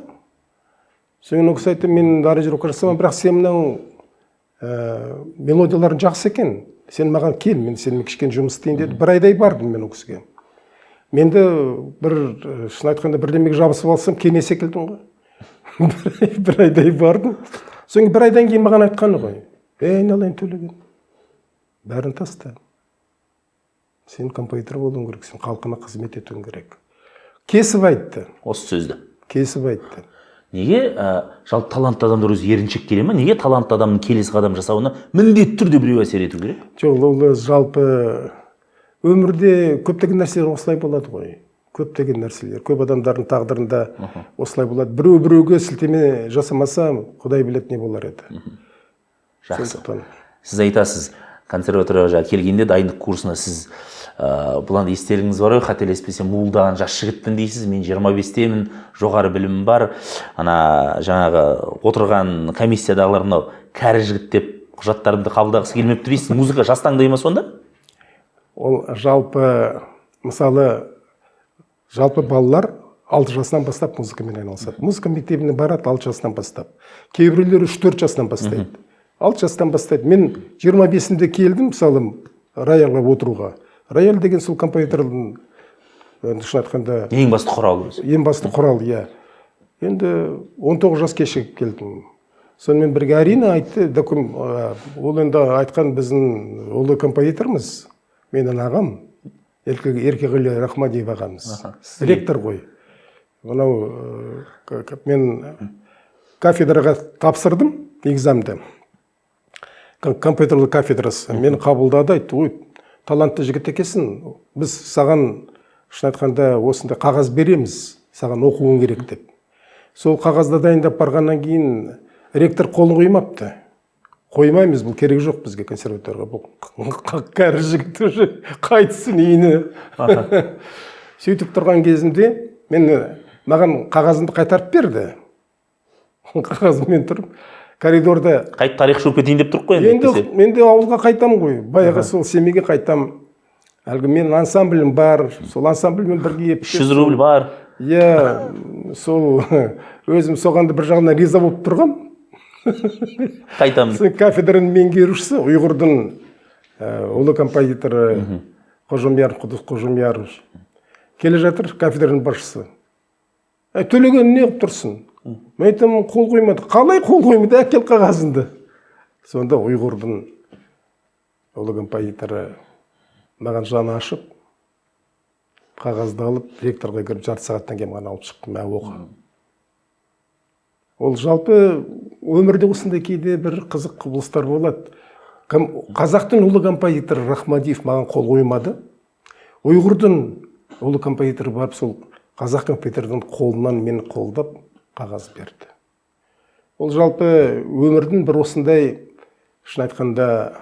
S1: Содан кейін ол кісі айтты, мен аранжировка жасамын, бірақ сен мынау мелодияларың жақсы екен. Сен маған кел, мен сенімен кішкене жұмыс істейін деді. Бір айдай бардым мен ол кісіге. Менді шын айтқанда бірдемеге жабысып алсам, кене секілдім ғой. Бір айдай бардым. Соң бір айдан кейін маған айтқаны ғой. Айналайын Төлеген, бәрін таста. Сен композитор болуың керек, сен халқына қызмет етуің керек. Кесіп айтты.
S2: Осы сөзді.
S1: Кесіп айтты.
S2: Неге жалпы талантты адамдар өзі еріншек келе ма? Неге талантты адамның келесі қадам жасауына міндетті түрде біреу әсер ету керек?
S1: Жоқ, ол жалпы өмірде көптеген нәрселер осылай болады ғой. Көптеген нәрселер. Көп адамдардың тағдырында осылай болады. Біреуге сілтеме жасамаса, Құдай білет не болар еді.
S2: Жақсы. Сіз айтасыз, консерваторияға келгенде дайындық курсына сіз бұлан естелігіңіз бар ғой, қателеспесем, молдаған жас жігітпін дейсіз, мен 25-темін, жоғары білімім бар. Ана жаңағы отырған комиссиядағылар мынау кәрі жігіт деп құжаттарымды қабылдағысы келмепті дейсіз. Музыка жас таңдай ма сонда?
S1: Ол жалпы, мысалы, Жалпы балалар 6 жасынан бастап музыкамен айналысады. Музыка мектебіне барады 6 жасынан бастап. Кейбіреулері 3-4 жасынан бастайды. 6 жастан бастайды. Мен 25-інде келдім, мысалы, роялға отыруға. Рояль деген сол композитордың, шын айтқанда,
S2: ең басты құралы.
S1: Ең басты құрал, иә. Енді 19 жас кешігіп келдім. Сонымен бірге әрине айтты, ол енді айтқан біздің ұлы композиторымыз, менің ағам, Еркеғали Рахмадиев ағамыз, ректор ғой. Мынау мен кафедраға тапсырдым экзамды. Компьютерлік кафедрасы. Мені қабылдады, айтты, ой, талантты жігіт екенсің. Біз саған, шын айтқанда, осында қағаз береміз, саған оқуың керек деп. Сол қағазды дайындап барғаннан кейін ректор қолын қоймапты. Қоймаймыз, бұл керек жоқ бізге консерваторға. Бұл кәрі жігіт уже қайтсын үйіне. Сөйтіп тұрған кезімде маған қағазымды қайтарып берді. Қағазыммен тұрып, коридорда...
S2: Қайт тарих шуып кетейін деп тұрып қой енді.
S1: Мен де ауылға қайтам ғой. Баяғы сол семейге қайтам. Әлгі менің ансамблім бар. Сол ансамбльмен бірге...
S2: 300 рубль бар.
S1: Иә, сол өзім соғанда бір жағынан риза болып тұрғам.
S2: Қайтамыз.
S1: Кафедраның меңгерушісі, ұйғырдың ұлы композиторы Құдыс Қожамяров. Келе жатыр кафедраның басшысы. Төлеген не қылып тұрсың? Мен айтам, қол қоймады. Қалай қол қоймады? Әкел қағазыңды. Сонда ұйғырдың ұлы композиторы маған жаны ашып, қағазды алып, ректорға кіріп жарты сағаттан кейін маған алып шықтым, оқы. Ол жалпы өмірде осындай кейде бір қызық құбылыстар болады. Қазақтың ұлы композиторы Рахмадиев маған қол қоймады. Ұйғырдың ұлы композиторы барып, сол қазақ композитордың қолынан мені қолдап қағаз берді. Ол жалпы өмірдің бір осындай, шын айтқанда,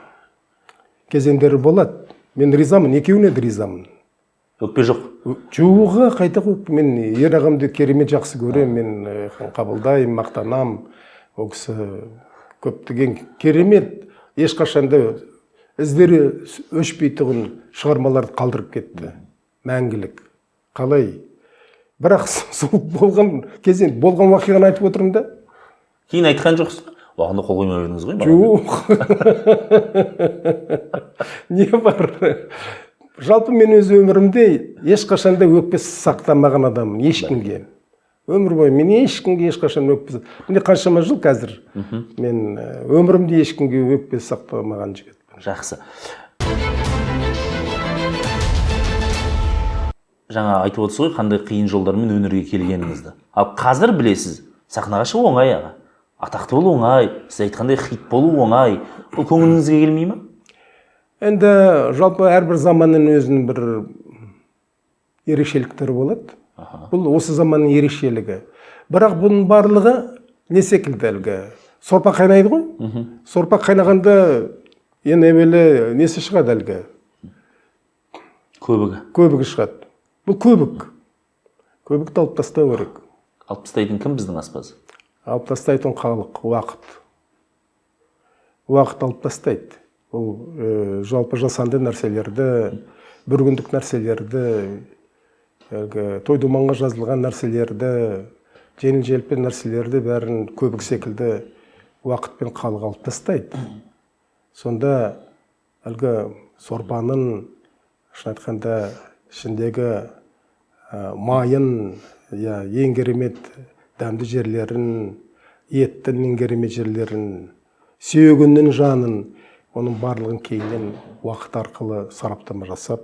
S1: кезеңдері болады. Мен ризамын, екеуіне де ризамын.
S2: Өкпе жоқ.
S1: Жоға қайта қойып, мен ер ағамды керемет жақсы көрем, мен қабылдайым, мақтанам. Ол кісі көптеген керемет, ешқашанда іздері өшпейтұғын шығармаларды қалдырып кетті. Мәңгілік. Қалай? Бірақ сол болған кезен, болған уақиғаны айтып отырмын да.
S2: Кейін айтқан жоқсыз. Уақында қол қоймай бердіңіз ғой?
S1: Жоқ. Не бар? Жалпы мен өз өмірімде ешқашанда өкпесі сақтамаған адаммын, ешкімге. Өмір бойы мен ешкімге ешқашан өкпесі. Міне қаншама жыл қазір. Мен өмірімде ешкімге өкпесі сақтамаған жігітпін.
S2: Жақсы. Жаңа айтып отырсыз ғой, қандай қиын жолдармен өнерге келгеніңізді. Ал қазір білесіз, сахнаға шығу оңай аға. Атақты болу оңай, сіз айтқандай хит болу оңай. Бұл көңіліңізге келмей ме?
S1: Енді жалпы әрбір заманның өзінің бір ерекшеліктері болады. Бұл осы заманның ерекшелігі. Бірақ бұның барлығы не секілді әлгі? Сорпа қайнайды ғой? Сорпа қайнағанда ең әуелі несі шығады әлгі?
S2: Көбігі.
S1: Көбігі шығады. Бұл көбік. Көбікті алып тастау керек.
S2: Алып тастайтын кім біздің аспаз?
S1: Алып тастайтын халық, уақыт. Уақыт алып тастайды. Бұл жалпы жасанды нәрселерді, бір күндік нәрселерді, той-думанға жазылған нәрселерді, жеңіл-желпі нәрселерді бәрін көбік секілді уақытпен халық алып тастайды. Сонда әлгі сорпаның, шын айтқанда, ішіндегі майын, ең керемет дәмді жерлерін, еттің ең керемет жерлерін, сүйегінің жанын, оның барлығын кейіннен уақыт арқылы сараптама жасап,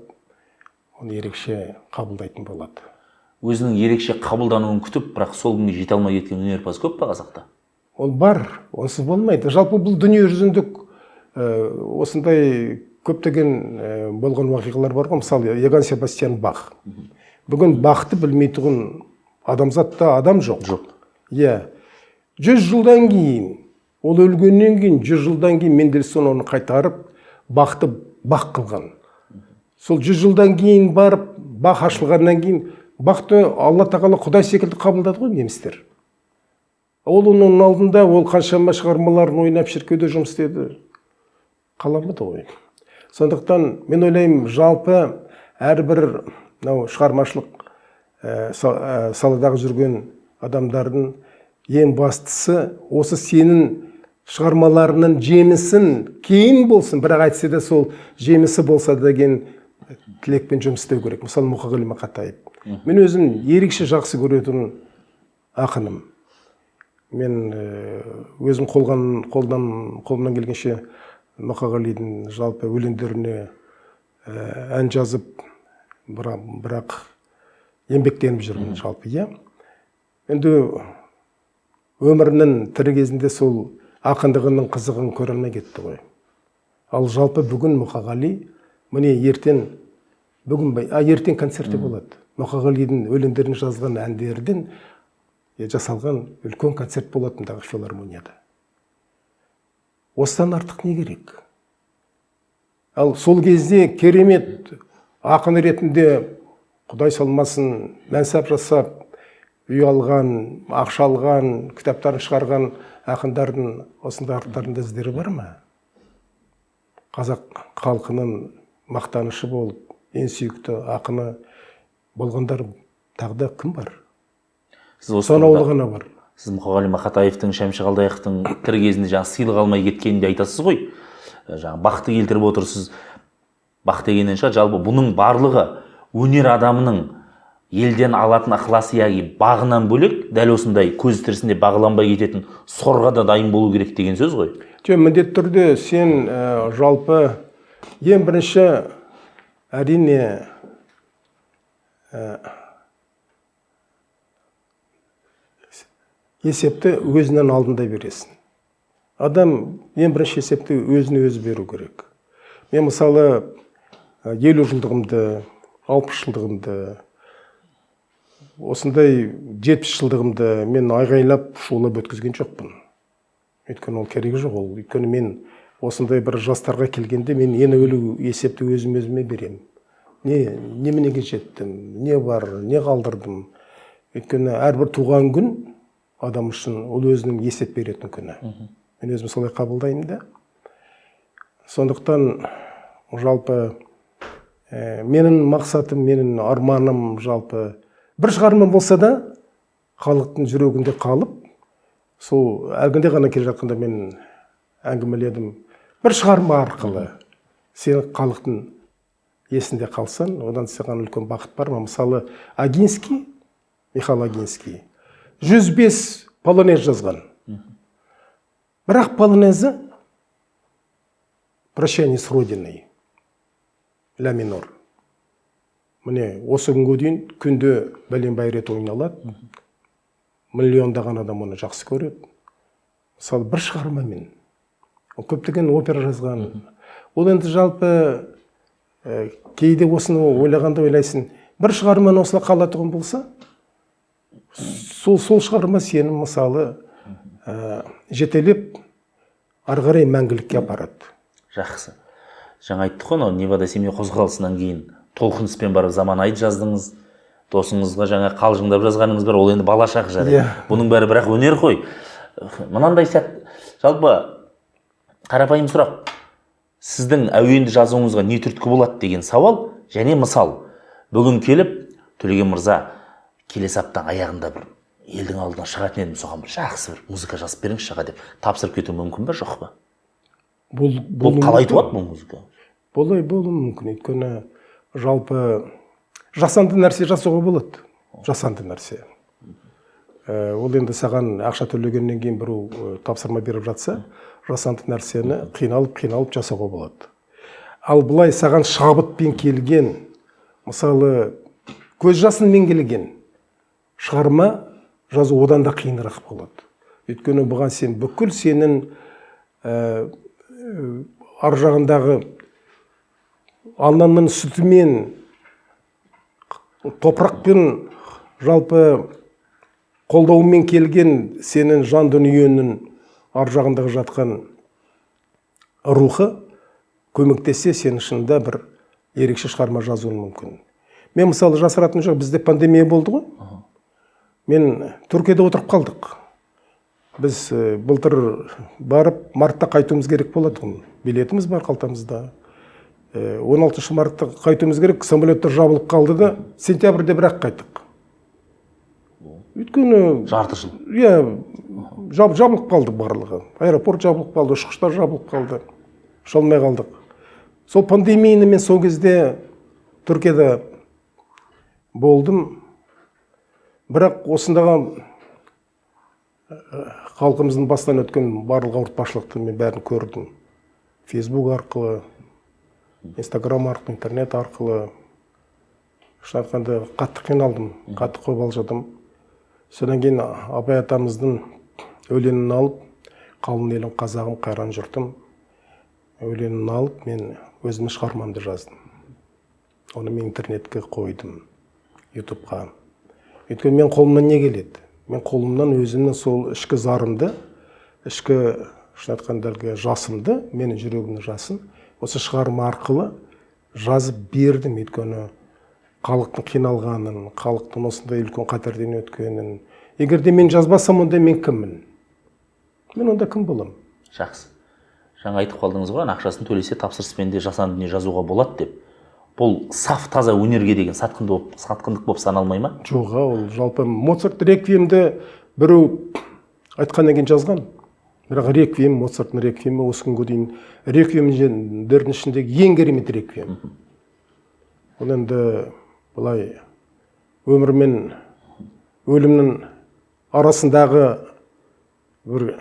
S1: оны ерекше қабылдайтын болады.
S2: Өзінің ерекше қабылдануын күтіп, бірақ сол күнге жете алмай кеткен өнерпаз көп па қазақта?
S1: Ол бар, онсыз болмайды. Жалпы бұл дүние жүзіндік осындай көптеген болған уақиғалар бар ғой. Мысалы, Иоганн Себастьян Бах. Бүгін Бахты білмейтұғын адамзатта адам жоқ.
S2: Жоқ.
S1: Иә. 100 жылдан кейін, ол өлгеннен кейін, 100 жылдан кейін Мендельсон оны қайтарып, Бахты Бах қылған. Сол 100 жылдан кейін барып, Бах ашылғаннан кейін, Бахты Алла тағала Құдай секілді қабылдады ғой немістер. Ол оның алдында ол қаншама шығармаларын ойнап шіркеуде жұмыс істеді. Қаламады ғой. Сондықтан мен ойлаймын, жалпы әрбір шығармашылық саладағы жүрген адамдардың ең бастысы осы сенің шығармаларының жемісін кейін болсын, бірақ әйтсе де сол жемісі болса деген тілекпен жұмыс істеу керек. Мысалы Мұқағали Мақатаев. Мен өзім ерекше жақсы көретін ақыным. Мен өзім қолымнан келгенше Мұқағалидың жалпы өлеңдеріне ән жазып, бірақ еңбектеніп жүрмін жалпы, иә. Енді өмірінің тірі кезінде сол ақындығының қызығын көре алмай кетті ғой. Ал жалпы бүгін Мұқағали, міне ертең концерті болады. Мұқағалидың өлеңдерін жазған әндерден жасалған үлкен концерт болатындағы филармонияда. Осыдан артық не керек? Ал сол кезде керемет ақын ретінде Құдай салмасын мәнсап жасап, үй алған, ақша алған, кітаптарын шығарған ақындардың осындай арттарында іздері бар ма? Қазақ халқының мақтанышы болып, ең сүйікті ақыны болғандар тағы да кім бар? Санаулы ғана бар.
S2: Сіз Мұқағали Мақатаевтың, Шәмші Қалдаяқовтың тірі кезінде жаңа сыйлық алмай кеткенін де айтасыз ғой. Жаңа бақты келтіріп отырсыз. Бақ дегеннен шығар, жалпы бұның барлығы өнер адамының елден алатын ықыласы яғни бағынан бөлек, дәл осындай көз тірісінде бағаланбай кететін сорға да дайын болу керек деген сөз ғой.
S1: Міндетті түрде сен жалпы ең бірінші әрине есепті өзінен алдында бересің. Адам ең бірінші есепті өзіне өзі беру керек. Мен мысалы 50 жылдығымды, 60 жылдығымды, осындай 70 жылдығымды мен айғайлап шулап өткізген жоқпын. Өйткені ол керегі жоқ. Өйткені мен осындай бір жастарға келгенде мен ең өлі есепті өзіме берем. Неменеге жеттім, не бар, не қалдырдым. Өйткені әрбір туған күн адам үшін ол өзінің есеп беретін күні. Мен өзім солай қабылдаймын да. Сондықтан жалпы менің мақсатым, менің арманым жалпы бір шығарма болса да халықтың жүрегінде қалып, сол әлгінде ғана келе жатқанда мен әңгімеледім. Бір шығарма арқылы сен халықтың есінде қалсан, одан саған үлкен бақыт бар ма? Мысалы Агинский, Михаил Агинский 105 полонез жазған. Бірақ полонезі «Прощание с Родиной», ля минор. Міне, осы күнге дейін күнде бәленбай рет ойналады. Миллиондаған адам оны жақсы көреді. Мысалы, бір шығармамен. Көптеген опера жазған. Ол енді жалпы кейде осыны ойлағанда ойлайсың, бір шығарманы осылай қалатұғын болса, сол шығарма сені мысалы жетелеп ары қарай мәңгілікке апарады.
S2: Жақсы. Жаңа айттық қой, Невада Семей қозғалысынан кейін толқыныспен барып Заманайды жаздыңыз, досыңызға жаңа қалжыңдап жазғаныңыз бар, ол енді бала шақ жары. Бұның бәрі бірақ өнер қой. Мынандай сәт, жалпы қарапайым сұрақ, сіздің әуенді жазуыңызға не түрткі болады деген сауал, және мысал, бүгін келіп, Төлеген мырза, келесі аптаның аяғында бір елдің алдына шығатын едім, соған бір жақсы бір музыка жазып беріңізші аға деп тапсырып кету мүмкін бе, жоқ па? Бұл қалай туады бұл музыка?
S1: Болуы мүмкін. Өйткені жалпы жасанды нәрсе жасауға болады. Жасанды нәрсе. Ол енді саған ақша төлегеннен кейін бір тапсырма беріп жатса, жасанды нәрсені қиналып жасауға болады. Ал бұлай саған шабытпен келген, мысалы көз жасынмен келген шығарма жазу одан да қиынырақ болады. Өйткені бұған сен бүкіл сенің ар жағындағы алланың сүтімен, топырақпен жалпы қолдауымен келген сенің жан дүниенің ар жағындағы жатқан рухы көмектесе сен шынында бір ерекше шығарма жазуың мүмкін. Мен мысалы жасыратын жоқ, бізде пандемия болды ғой. Мен Түркияда отырып қалдық. Біз былтыр барып, мартта қайтуымыз керек болады. Билетіміз бар қалтамызда. 16 мартта қайтуымыз керек, самолеттер жабылып қалды да, сентябрьде бірақ қайттық. Өйткені
S2: жарты жыл.
S1: иә жабылып қалды барлығы. Аэропорт жабылып қалды, ұшқыштар жабылып қалды. Ұша алмай қалдық. Сол пандемияны мен сол кезде Түркияда болдым. Бірақ осындағы халқымыздың бастан өткен барлық ауыртпашылықты мен бәрін көрдім. Фейсбук арқылы, Инстаграм арқылы, интернет арқылы. Шын айтқанда қатты қиналдым, қатты қобалжыдым. Содан кейін Абай атамыздың өлеңін алып, қалың елім қазағым қайран жұртым өлеңін алып, мен өзімнің шығармамды жаздым. Оны мен интернетке қойдым, ютубқа. Өйткені мен қолымнан не келеді? Мен қолымнан өзімнің сол ішкі зарымды, ішкі шын айтқанда жасымды, менің жүрегімнің жасын, осы шығарма арқылы жазып бердім. Өйткені халықтың қиналғанын, халықтың осындай үлкен қатерден өткенін. Егер де мен жазбасам, онда мен кіммін? Мен онда кім боламын?
S2: Жақсы. Жаңа айтып қалдыңыз ғой, ақшасын төлесе тапсырыспен де жасанды дүние жазуға болады деп. Бұл саф таза өнерге деген сатқындық болып саналмай ма?
S1: Жоқ, ол жалпы Моцарт реквиемді біреу айтқаннан кейін жазған. Бірақ реквием, Моцарттың реквиемі осы күнге дейін реквиемдердің ішіндегі ең керемет реквием. Ол енді былай өмір мен өлімнің арасындағы бір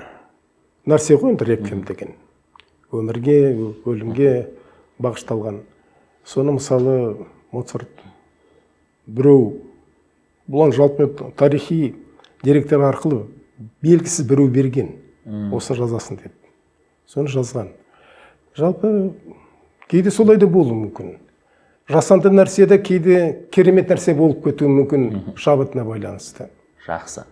S1: нәрсе ғой енді реквием деген. Өмірге, өлімге бағышталған. Соны мысалы Моцарт біреу, бұлан жалпы тарихи деректер арқылы белгісіз біреу берген, осы жазасын деп. Соны жазған. Жалпы кейде солай да болуы мүмкін. Жасанды нәрседе кейде керемет нәрсе болып кетуі мүмкін шабытына байланысты.
S2: Жақсы.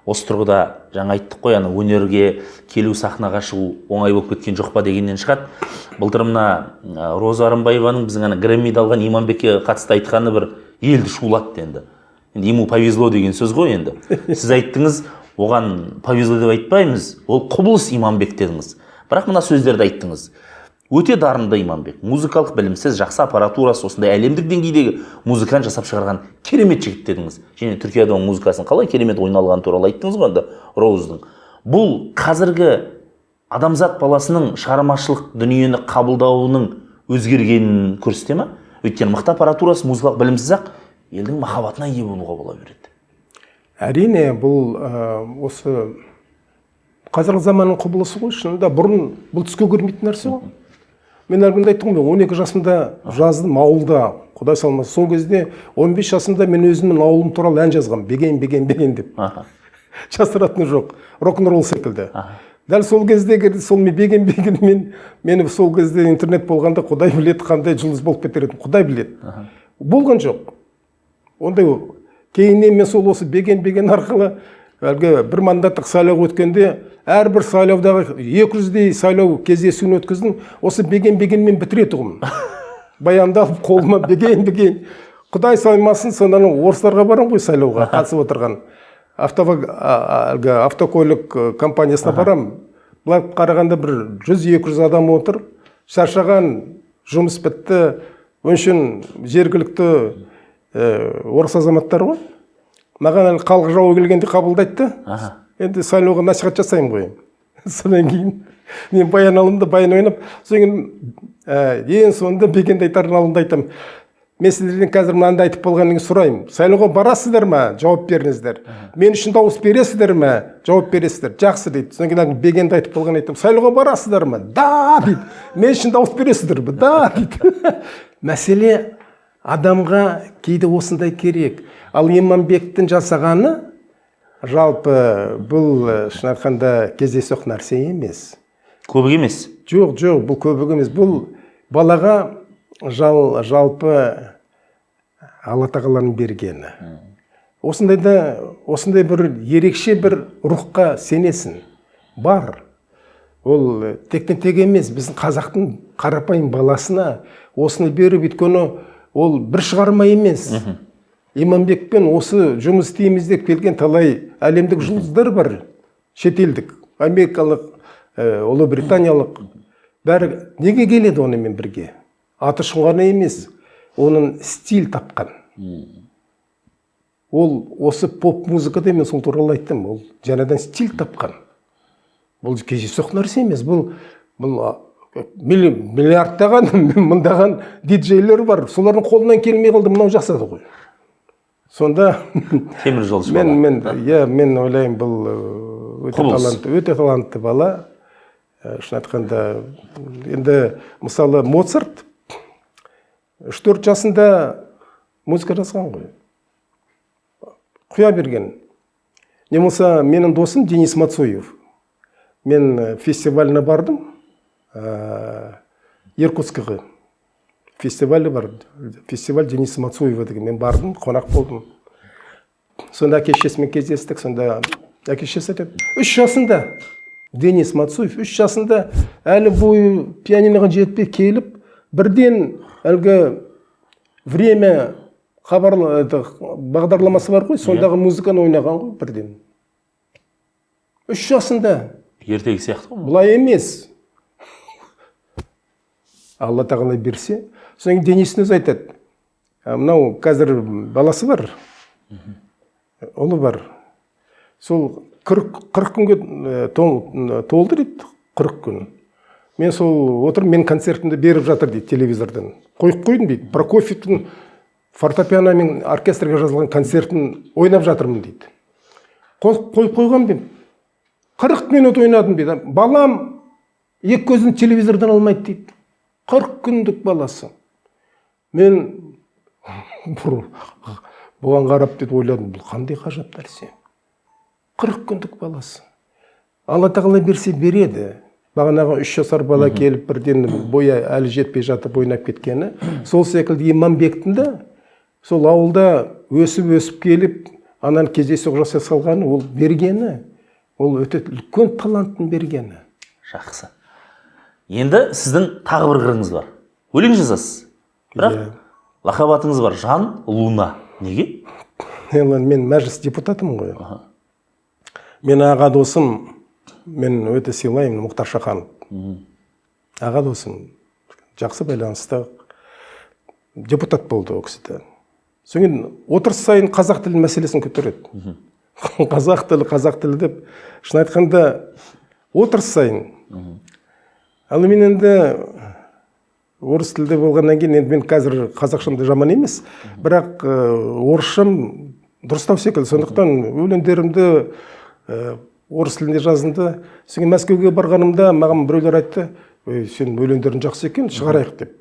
S2: Осы тұрғыда жаңа айттық қой, өнерге келу, сахнаға шығу оңай болып кеткен жоқ па дегеннен шығады. Былтыр мына Роза Арынбаеваның біздің Грэммиді алған Иманбекке қатысты айтқаны бір елді шулатты енді. Енді ему повезло деген сөз ғой енді. Сіз айттыңыз, оған повезло деп айтпаймыз, ол құбылыс Иманбек дедіңіз. Бірақ мына сөздерді айттыңыз. Өте дарынды Иманбек, музыкалық білімсіз, жақсы аппаратурасы, осындай әлемдік деңгейдегі музыканы жасап шығарған керемет жігіт дедіңіз. Және Түркияда оның музыкасын қалай керемет ойналған туралы айттыңыз ғой енді Роуздың. Бұл қазіргі адамзат баласының шығармашылық дүниені қабылдауының өзгергенін көрсете ме? Өйткені мықты аппаратурасы, музыкалық білімсіз-ақ елдің махаббатына ие болуға бола береді.
S1: Әрине, бұл осы қазіргі заманның құбылысы ғой. Шынында бұрын бұл түске көрмейтін нәрсе ғой. Мен әлгінде айттым ғой, 12 жасымда жаздым ауылда, Құдай салмаса. Сол кезде 15 жасымда мен өзімнің ауылым туралы ән жазғам, беген деп. Жасыратыны жоқ, рок-н-ролл секілді. Дәл сол кездегі сол беген мені сол кезде интернет болғанда Құдай біледі, қандай жұлдыз болып кетер едім, Құдай біледі. Болған жоқ. Ондай кейіннен мен сол осы беген арқылы әлгі бір мандаттық сайлау өткенде әрбір сайлаудағы 200-дей сайлау кездесуін өткіздім. Осы беген бітіретұғым. Баяндалып қолыма беген. Құдай саймасын, сондан орыстарға барам ғой сайлауға қатысып отырған. Автокөлік компаниясына барам. Бұлай қарағанда бір 100-200 адам отыр. Шаршаған, жұмыс бітті. Өңшін жергілікті орыс азаматтар ғой. Маған әлі халық жауы келгенде қабылдайды. Енді сайлауға насихат жасаймын ғой. Содан кейін мен баян ойнап, содан ең соңында бегенді айтардың алдында айтам. Мен сіздерден қазір мынандай айтып болғаннан сұраймын. Сайлауға барасыздар ма? Жауап беріңіздер. Мен үшін дауыс бересіздер ме? Жауап бересіздер. Жақсы дейді. Содан кейін бегенді айтып болған айтам. Сайлауға барасыздар ма? Да дейді. Мен үшін дауыс бересіздер ме? Да дейді. Мәселе адамға кейде осындай керек. Ал Иманбектің жасағаны жалпы бұл шын айтқанда кездейсоқ нәрсе емес.
S2: Көбік емес.
S1: Жоқ, бұл көбік емес. Бұл балаға жалпы Алла тағаланың бергені. Осындай бір ерекше бір рухқа сенесің. Бар. Ол тектен тек емес. Біздің қазақтың қарапайым баласына осыны беріп өйткені ол бір шығарма емес. Иманбекпен осы жұмыс істейміз деп келген талай әлемдік жұлдыздар бар. Шетелдік, америкалық, ұлыбританиялық. Бәрі неге келеді онымен бірге? Аты шыққаны емес, оның стиль тапқан. ол осы поп музыкада мен сол туралы айттым, ол жаңадан стиль тапқан. Бұл кездейсоқ нәрсе емес, бұл миллиардтаған, мыңдаған диджейлер бар, солардың қолынан келмей қалды, мынау жасады ғой. Сонда
S2: темір жолшы бала.
S1: мен ойлаймын, бұл өте талантты бала. Шын айтқанда, енді мысалы Моцарт 3-4 жасында музыка жазған ғой. Құя берген. Не болса, менің досым Денис Мацуев. Мен фестиваліне бардым, Иркутскіға. Фестивалі бар, фестиваль Дениса Мацуева деген. Мен бардым, қонақ болдым. Сонда әке-шешесімен кездестік, сонда әке-шешесі айтады, 3 жасында Денис Мацуев 3 жасында әлі бойы пианиноға жетпей келіп, бірден әлгі время бағдарламасы бар ғой, сондағы музыканы ойнаған ғой бірден. 3 жасында.
S2: Ертегі сияқты ғой.
S1: Бұлай емес. Алла тағала берсе. Содан Денистің өзі айтады, мынау қазір баласы бар, ұлы бар. Сол 40 күнге толды дейді, 40 күн. Мен сол отырып, мен концертімді беріп жатыр дейді телевизордан. Қойып қойдым дейді. Прокофьевтің фортепиано мен оркестрге жазылған концертін ойнап жатырмын дейді. Қойып қойған деймін. 40 минут ойнадым дейді. Балам екі көзін телевизордан алмайды дейді. 40 күндік баласы. Мен бұған қарап деп ойладым, бұл қандай ғажап нәрсе. 40 күндік баласы. Алла тағала берсе береді. Бағанағы 3 жасар бала келіп бірден бойы әлі жетпей жатып ойнап кеткені. Сол секілді Иманбектің де сол ауылда өсіп келіп, анан кездейсоқ жасай салғаны, ол бергені. Ол өте үлкен таланттың бергені.
S2: Жақсы. Енді сіздің тағы бір қырыңыз бар. Өлең жазасыз. Бірақ лақабатыңыз бар, Жан Луна. Неге?
S1: Мен мәжіліс депутатымын ғой. Мен аға досым, мен өте сыйлаймын, Мұхтар Шаханов. Аға досым, жақсы байланысты депутат болды ол кісі. Соңын отырыс сайын қазақ тілі мәселесін көтереді. Қазақ тілі деп, шын айтқанда отырыс сайын. Ал мен енді орыс тілде болғаннан кейін, енді мен қазір қазақшамды жаман емес, бірақ орысшам дұрыстау секілді. Сондықтан өлеңдерімді орыс тілінде жазынды. Соңын Мәскеуге барғанымда маған біреулер айтты, сен өлеңдерің жақсы екен, шығарайық деп.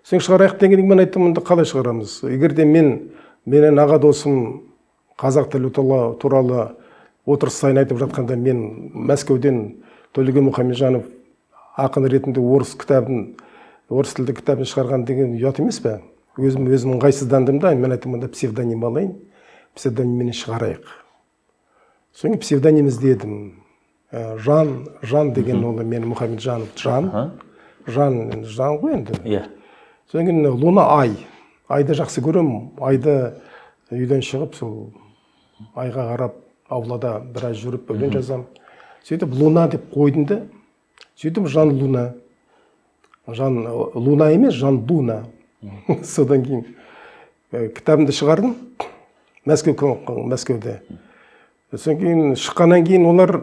S1: Соң шығарайық дегенде мен айттым, мұнда қалай шығарамыз? Егер де менің аға досым қазақ тілі туралы отырыс сайын айтып жатқанда, мен Мәскеуден Төлеген Мұхамеджанов ақын ретінде орыс тілді кітабын шығарған деген ұят емес пе? Өзім ыңғайсыздандым да, мен айттым, мұнда псевдоним алайын, псевдониммен шығарайық. Соң псевдоним іздедім. Жан деген ол мен Мұхамеджанов Жан ғой енді. Соң Луна ай. Айды жақсы көрем, айды үйден шығып, сол айға қарап, аулада біраз жүріп өлең жазам. Сөйтіп Луна деп қойдым да. Сөйтіп Жан Луна. Жан Луна емес, Жан Луна. Содан кейін кітабымды шығардым Мәскеуде. Содан кейін шыққаннан кейін олар,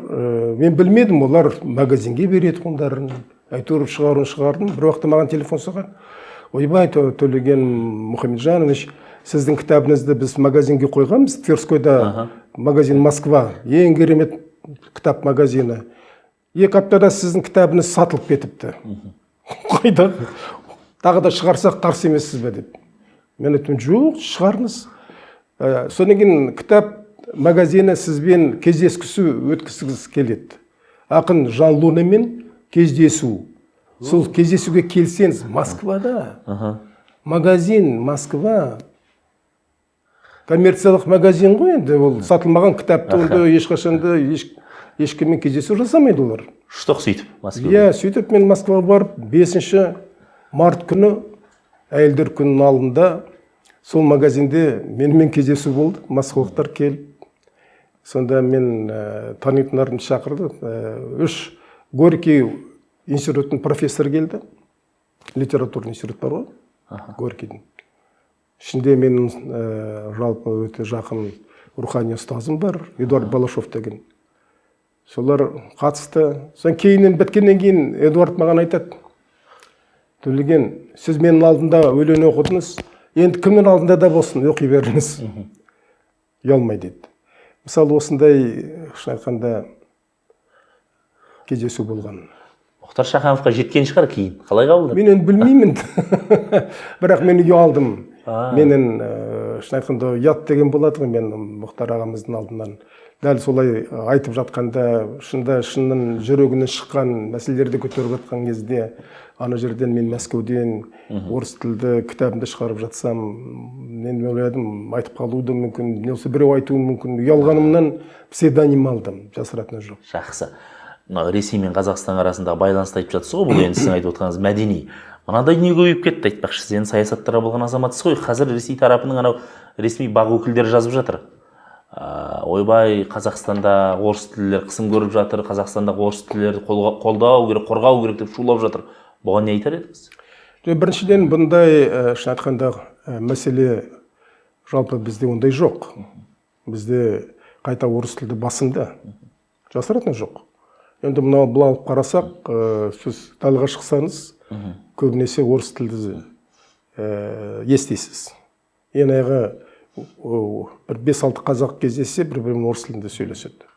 S1: мен білмедім, олар магазинге береді қондарын. Әйтеуір шығардым. Бір уақытта маған телефон соғады. Ойбай, Төлеген Мұхамеджанович, сіздің кітабыңызды біз магазинге қойғанбыз. Тверскойда магазин Москва, ең керемет кітап магазины. 2 аптада сіздің кітабыңыз сатылып кетіпті. Қойда, тағы да шығарсақ қарсы емессіз бе деп. Мен айттым, жоқ, шығарыңыз. Содан кейін кітап магазины сізбен кездескісі өткісіңіз келеді. Ақын Жан Лунамен кездесу. Сол кездесуге келсеңіз, Москвада. Магазин Москва. Коммерциялық магазин ғой енді. Ол сатылмаған кітапты онда ешқашанда ешкіммен кездесу жасамайды олар.
S2: Штоқ сөйтіп Москваға.
S1: Сөйтіп мен Москваға барып 5 март күні әйелдер күнінің алдында сол магазинде менімен кездесу болды. Москвалықтар келіп. Сонда мен танитындарды шақырды. 3 Горький институтының профессор келді. Литературный институт бар ғой. Горькийдің. Ішінде менің жалпы өте жақын рухани ұстазым бар, Эдуард Балашов деген. Солар қатысты. Сон кейіннен біткеннен кейін Эдуард маған айтады: Төлеген, сіз менің алдында өлең оқыдыңыз, енді кімнің алдында да болсын оқи беріңіз. Ұялмай дейді. Мысалы осындай шын айтқанда кездесу болған.
S2: Мұхтар Шахановқа жеткен шығар кейін. Қалай қабылдады?
S1: Мен енді білмеймін. Бірақ мен ұялдым. Менің шын айтқанда ұят деген болады ғой, мен Мұхтар ағамыздың алдынан. Дәл солай айтып жатқанда, шынның жүрегінен шыққан мәселелерді көтеріп жатқан кезде, ана жерден мен Мәскеуден орыс тілді кітабымды шығарып жатсам, мен ойладым, айтып қалуы да мүмкін, не болса біреу айтуы мүмкін. Ұялғанымнан псевдоним алдым, жасыратыны жоқ.
S2: Жақсы. Ресей мен Қазақстан арасындағы байланысты айтып жатсыз ғой, бұл енді сіздің айтып отырғаныңыз мәдени. Мынадай дүние көбейіп кетті, айтпақшы, сіз енді саясаттарға болған азаматсыз ғой. Қазір Ресей тарапының анау ресми бақ өкілдері жазып жатыр. Ойбай, Қазақстанда орыс тілділер қысым көріп жатыр, Қазақстанда орыс тілдерді қолдау керек, қорғау керек деп шулап жатыр. Бұған не айтар едіңіз?
S1: Біріншіден, бұндай шын айтқанда мәселе жалпы бізде ондай жоқ. Бізде қайта орыс тілді басында. Жасыратыны жоқ. Енді бұл алып қарасақ, сіз далаға шықсаңыз, көбінесе орыс тілді естисіз. Аяғы бір 5-6 қазақ кездессе, бір-бірімен орыс тілінде сөйлеседі.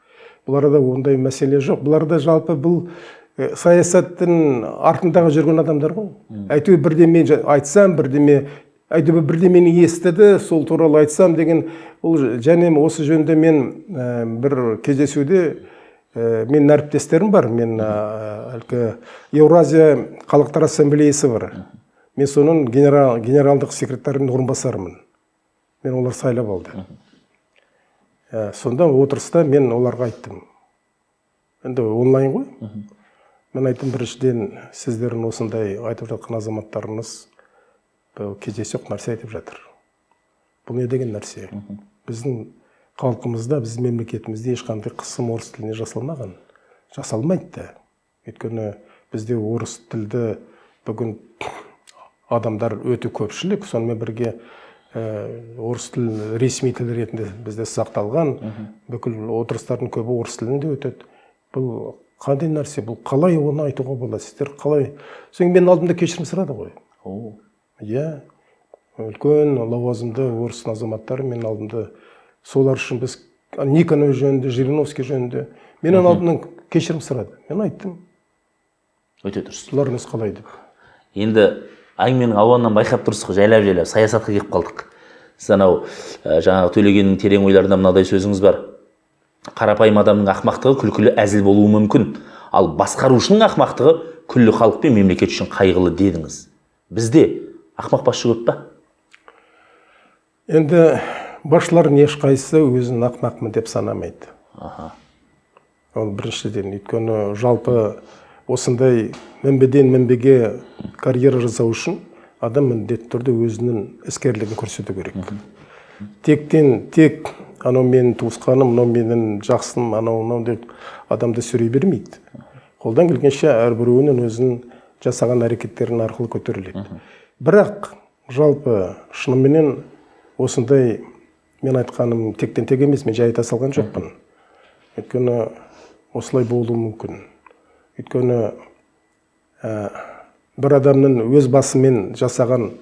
S1: Бұларда ондай мәселе жоқ. Бұларда жалпы бұл саясаттың артындағы жүрген адамдар ғой. Әйтеуір бірдеме айтсам, бірдемені естіді, сол туралы айтсам деген. Және осы жөнінде мен бір кездесуде мен әріптестерім бар. Мен Еуразия халықтар ассамблеясы бар. Мен соның генералдық секретарының орынбасарымын. Мен олар сайлап алды. Сонда отырыста мен оларға айттым. Енді онлайн ғой. Мен айттым, біріншіден сіздердің осындай айтып жатқан азаматтарыңыз кездейсоқ нәрсе айтып жатыр. Бұл не деген нәрсе? Біздің халқымызда, біздің мемлекетімізде ешқандай қысым орыс тіліне жасалмаған. Жасалмайды да. Өйткені бізде орыс тілді бүгін адамдар өте көпшілік, сонымен бірге орыс тілі ресми тіл ретінде бізде сақталған, бүкіл отырыстардың көбі орыс тілінде өтеді. Бұл қандай нәрсе? Бұл қалай оны айтуға болады? Сіздер қалай? Соң мен алдымда кешірім сұрады ғой. Иә, үлкен лауазымды орыс азаматтары мен алдымда, солар үшін біз Никонов жөнінде, Жириновский жөнінде менің алдымнан кешірім сұрады. Мен айттым.
S2: Өте дұрыс.
S1: Соларыңыз қалай деп.
S2: Енді әңгіменің ауанынан байқап тұрсыз ғой, жайлап саясатқа келіп қалдық. Сіз анау жаңағы Төлегеннің терең ойларында мынадай сөзіңіз бар. Қарапайым адамның ақмақтығы күлкілі әзіл болуы мүмкін, ал басқарушының ақмақтығы күллі халық пен мемлекет үшін қайғылы дедіңіз. Бізде ақмақ басшы көп па?
S1: Енді басшылардың ешқайсысы өзін ақмақпын деп санамайды. Ол біріншіден, өйткені жалпы осындай мінбеден мінбеге карьера жасау үшін адам міндетті түрде өзінің іскерлігін көрсету керек. Тек анау менің туысқаным, анау менің жақсым, анау деп адамды сүрей бермейді. Қолдан келгенше әрбіреуінің өзінің жасаған әрекеттерінің арқылы көтеріледі. Бірақ жалпы шынымен осындай мен айтқаным тектен тек емес, мен жай айта салған жоқпын. Өйткені осылай болуы мүмкін. Өйткені бір адамның өз басымен жасаған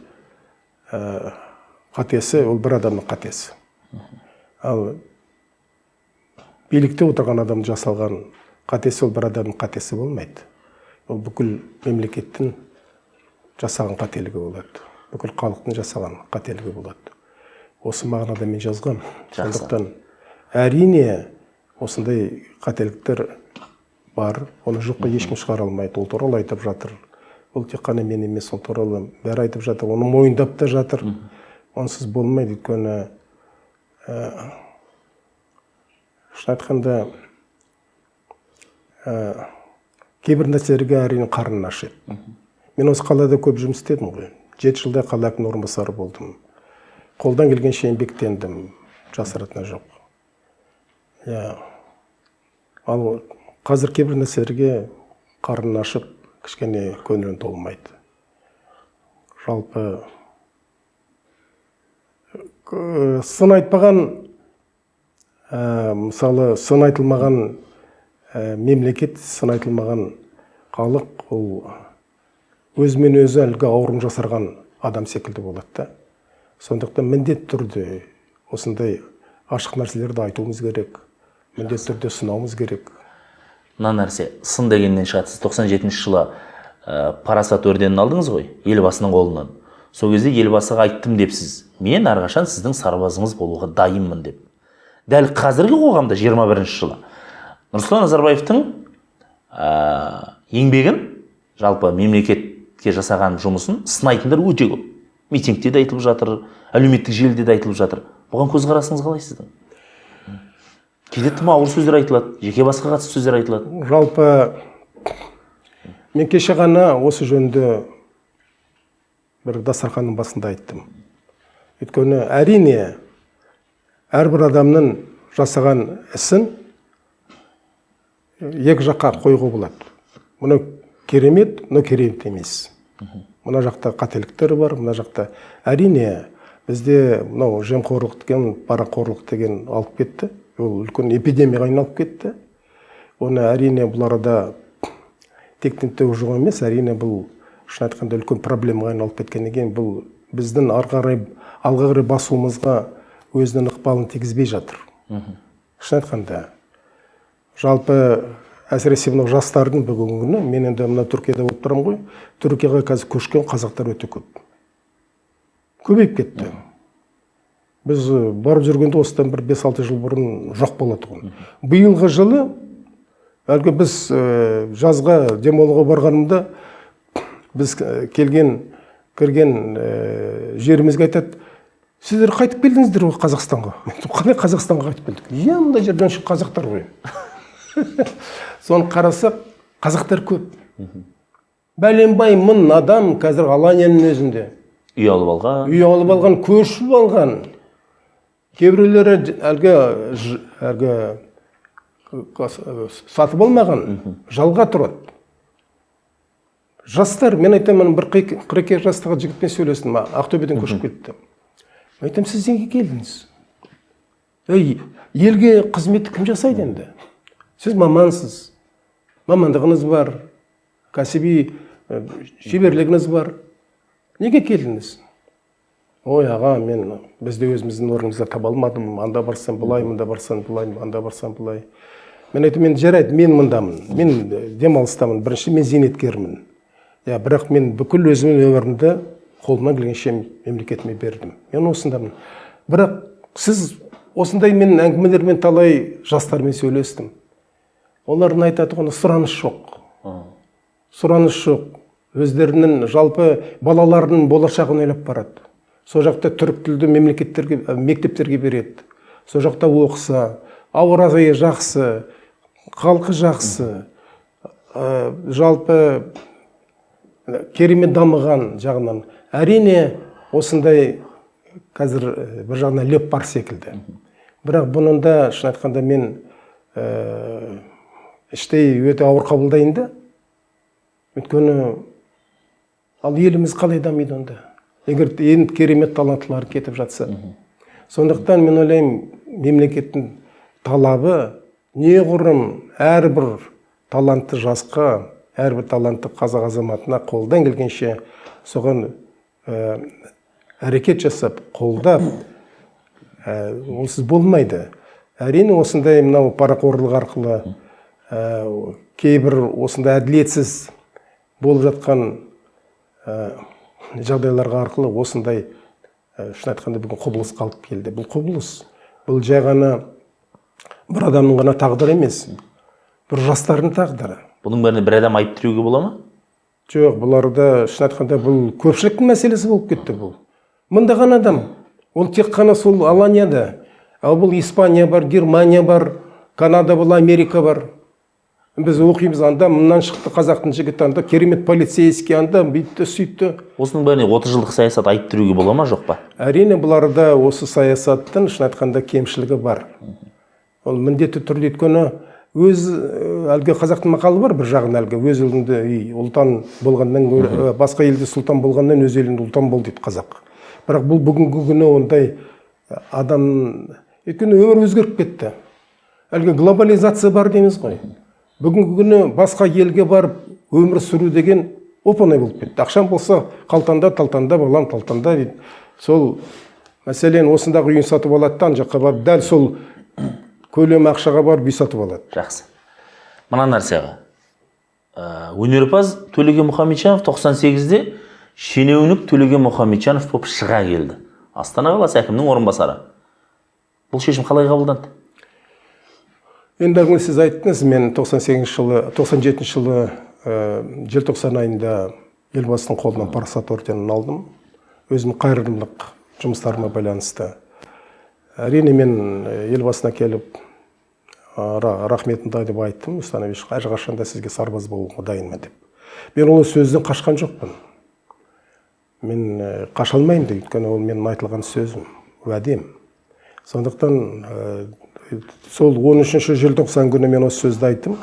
S1: қатесі, ол бір адамның қатесі. Ал билікте отырған адам жасалған қатесі, ол бір адамның қатесі болмайды. Ол бүкіл мемлекеттің жасаған қателігі болады. Бүкіл халықтың жасаған қателігі болады. Осы мағынада мен жазғам. Сондықтан әрине осындай қателіктер бар. Оны жоққа ешкім шығара алмайды. Ол туралы айтып жатыр. Ол тек қана мен емес, ол туралы бәрі айтып жатыр. Оны мойындап та жатыр. Онсыз болмайды. Өйткені шын айтқанда кейбір нәрселерге әрине қарның ашады. Мен осы қалада көп жұмыс істедім ғой. 7 жылда қала әкімінің орынбасары болдым. Қолдан келгенше еңбектендім, жасыратыны жоқ. Ал қазір кейбір нәрселерге қарның ашып, кішкене көңілім толмайды. Жалпы сын айтпаған, мысалы сын айтылмаған мемлекет, сын айтылмаған халық, ол өзімен өзі әлгі аурум жасарған адам секілді болады да. Сондықтан міндет түрде осындай ашық нәрселерді айтуымыз керек, міндет түрде сынауымыз керек.
S2: Мына нәрсе, сын дегеннен шығады. Сіз 97 жылы парасат орденін алдыңыз ғой, елбасының қолынан. Сол кезде елбасыға айттым депсіз. Мен әрқашан сіздің сарбазыңыз болуға дайынмын деп. Дәл қазіргі қоғамда 21 жылы Нұрсұлтан Назарбаевтың еңбегін, жалпы мемлекетке жасаған жұмысын сынайтындар өте көп. Митингте де айтылып жатыр, әлеуметтік желіде де айтылып жатыр. Бұған көзқарасыңыз қалай сіздің? Кейде тым ауыр сөздер айтылады, жеке басқа қатысты сөздер айтылады.
S1: Жалпы мен кеше ғана осы жөнінде бір дастарханның басында айттым. Өйткені әрине әрбір адамның жасаған ісін екі жаққа қойуға болады. Мұны керемет, мұны керемет емес. Мына жақта қателіктер бар, мына жақта әрине бізде мынау жемқорлық деген, парақорлық деген алып кетті. Ол үлкен эпидемияға айналып кетті. Оны әрине бұл арада тек-тентеу жоқ емес, әрине бұл шын айтқанда үлкен проблемаға айналып кеткеннен кейін бұл біздің алға қарай басуымызға өзінің ықпалын тигізбей жатыр. Шын айтқанда жалпы әсіресе мынау жастардың бүгінгі күні, мен енді мына Түркияда болып тұрамын ғой, Түркияға қазір көшкен қазақтар өте көп. Көбейіп кетті. Біз барып жүргенде осыдан бір 5-6 жыл бұрын жоқ болады ғой. Биылғы жылы әлгі біз жазға демалуға барғанымда біз кірген жерімізге айтады, сіздер қайтып келдіңіздер ғой Қазақстанға. Қандай Қазақстанға қайтып келдік? Мына жерден шық қазақтар ғой. Соны қарасақ, қазақтар көп. Бәленбай мың адам қазір Аланияның өзінде.
S2: Үй алып
S1: алған, көшіп алған. Кейбіреулері әлгі сатып алмаған, жалға тұрады. Жастар, мен айтамын, бір 42 жастағы жігітпен сөйлестім, Ақтөбеден көшіп кетті. Айтам, сіз неге келдіңіз? Елге қызметті кім жасайды енді? Сіз мамансыз, мамандығыңыз бар, кәсіби шеберлігіңіз бар. Неге келдіңіз? Ой, аға, бізде өзіміздің орнымызда таба алмадым, анда барсам бұлай, мында барсам бұлай, анда барсам бұлай. Мен айтам, мен жарайды, мен мындамын, мен демалыстамын, бірінші мен зейнеткермін. Бірақ мен бүкіл өзімнің өмірімді қолымнан келгенше мемлекетіме бердім. Мен осындамын. Бірақ сіз осындай мен әңгімелермен талай жастармен сөйлестім. Олардың айтатыны сұраныс жоқ. Сұраныс жоқ. Өздерінің жалпы балаларының болашағын ойлап барады. Сол жақта түрік тілді мектептерге береді. Сол жақта оқыса, ауа райы жақсы, халқы жақсы, жалпы керемет дамыған жағынан. Әрине осындай қазір бір жағынан леп бар секілді. Бірақ бұнында шын айтқанда мен іштей өте ауыр қабылдайын да. Өйткені ал еліміз қалай дамиды онда? Егер енді керемет таланттылар кетіп жатса. Сондықтан мен ойлаймын, мемлекеттің талабы неғұрым әрбір талантты жасқа, әрбір талантты қазақ азаматына қолдан келгенше соған әрекет жасап, қолдап, онсыз болмайды. Әрине осындай мынау парақорлық арқылы, кейбір осындай әділетсіз болып жатқан жағдайларға арқылы осындай шын айтқанда бүгін құбылыс қалып келді. Бұл құбылыс, бұл жай ғана бір адамның ғана тағдыры емес, бір жастардың тағдыры.
S2: Бұның бәріне бір адам айып тіреуге бола ма?
S1: Жоқ, бұларда шын айтқанда бұл көпшіліктің мәселесі болып кетті бұл. Мыңдаған адам, ол тек қана сол Аланияда, ал бұл Испания бар, Германия бар, Канада бар, Америка бар. Біз оқимыз, анда мыңнан шықты қазақтың жігіті, анда керемет полицейский, анда бүйтті, сөйтті.
S2: Осының бәріне 30 жылдық саясат айып тіреуге бола ма, жоқ па?
S1: Әрине бұларда осы саясаттың шын айтқанда кемшілігі бар. Ол міндетті түрде өйткені өз әлгі қазақтың мақалы бар, бір жағын әлгі өз еліңді ұлтан болғаннан, басқа елде сұлтан болғаннан өз еліңді ұлтан бол дейді қазақ. Бірақ бұл бүгінгі күні ондай адам өйткені өмір өзгеріп кетті. Әлгі глобализация бар дейміз ғой. Бүгінгі күні басқа елге барып өмір сүру деген оп-оңай болып кетті. Ақшам болса қалтанда, балам талтанда дейді. Сол мәселен осындағы үйін сатып алады, ана жаққа барып дәл сол көлем ақшаға барып үй сатып алады.
S2: Жақсы. Мына нәрсеға. Өнерпаз Төлеген Мұхамеджанов 98-де шенеунік Төлеген Мұхамеджанов болып шыға келді. Астана қаласы әкімінің орынбасары. Бұл шешім қалай қабылданды?
S1: Енді сіз айттыңыз, мен 97 жылы желтоқсан айында елбасының қолынан парасат орденін алдым. Өзім қайырымдылық жұмыстарыма байланысты. Әрине мен елбасына келіп рахметімді деп айттым. Станович, қашанда сізге сарбаз болуға дайынмын деп. Мен ол сөзден қашқан жоқпын. Мен қаша алмаймын деп, өйткені ол менің айтылған сөзім, уәдем. Сондықтан сол 13 желтоқсан күні мен осы сөзді айттым.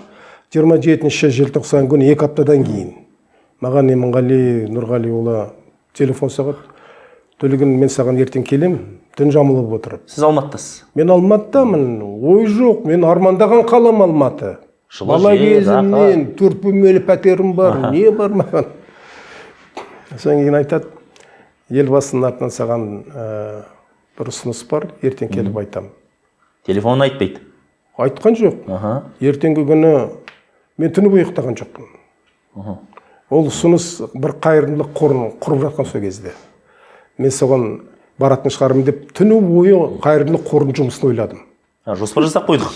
S1: 27 желтоқсан күні 2 аптадан кейін маған Иманғали Нұрғалиұлы телефон соғады. Төлеген, мен саған ертең келем, түн жамылып отыр.
S2: Сіз Алматыдасыз?
S1: Мен Алматыдамын. Ой жоқ, мен армандаған қалам Алматы. Бала кезімнен 4 бөлмелі пәтерім бар, не бар маған? Содан кейін айтады, елбасының атынан саған бір ұсыныс бар, ертең келіп айтам.
S2: Телефонын айтпайды?
S1: Айтқан жоқ. Ертеңгі күні мен түні бойы ұйықтаған жоқпын. Ол ұсыныс бір қайырымдылық қорын құрып жатқан сол кезде. Мен соған баратын шығарым деп түні бойы қайырымдылық қорын жұмысын ойладым.
S2: Жоспар жасап қойдық.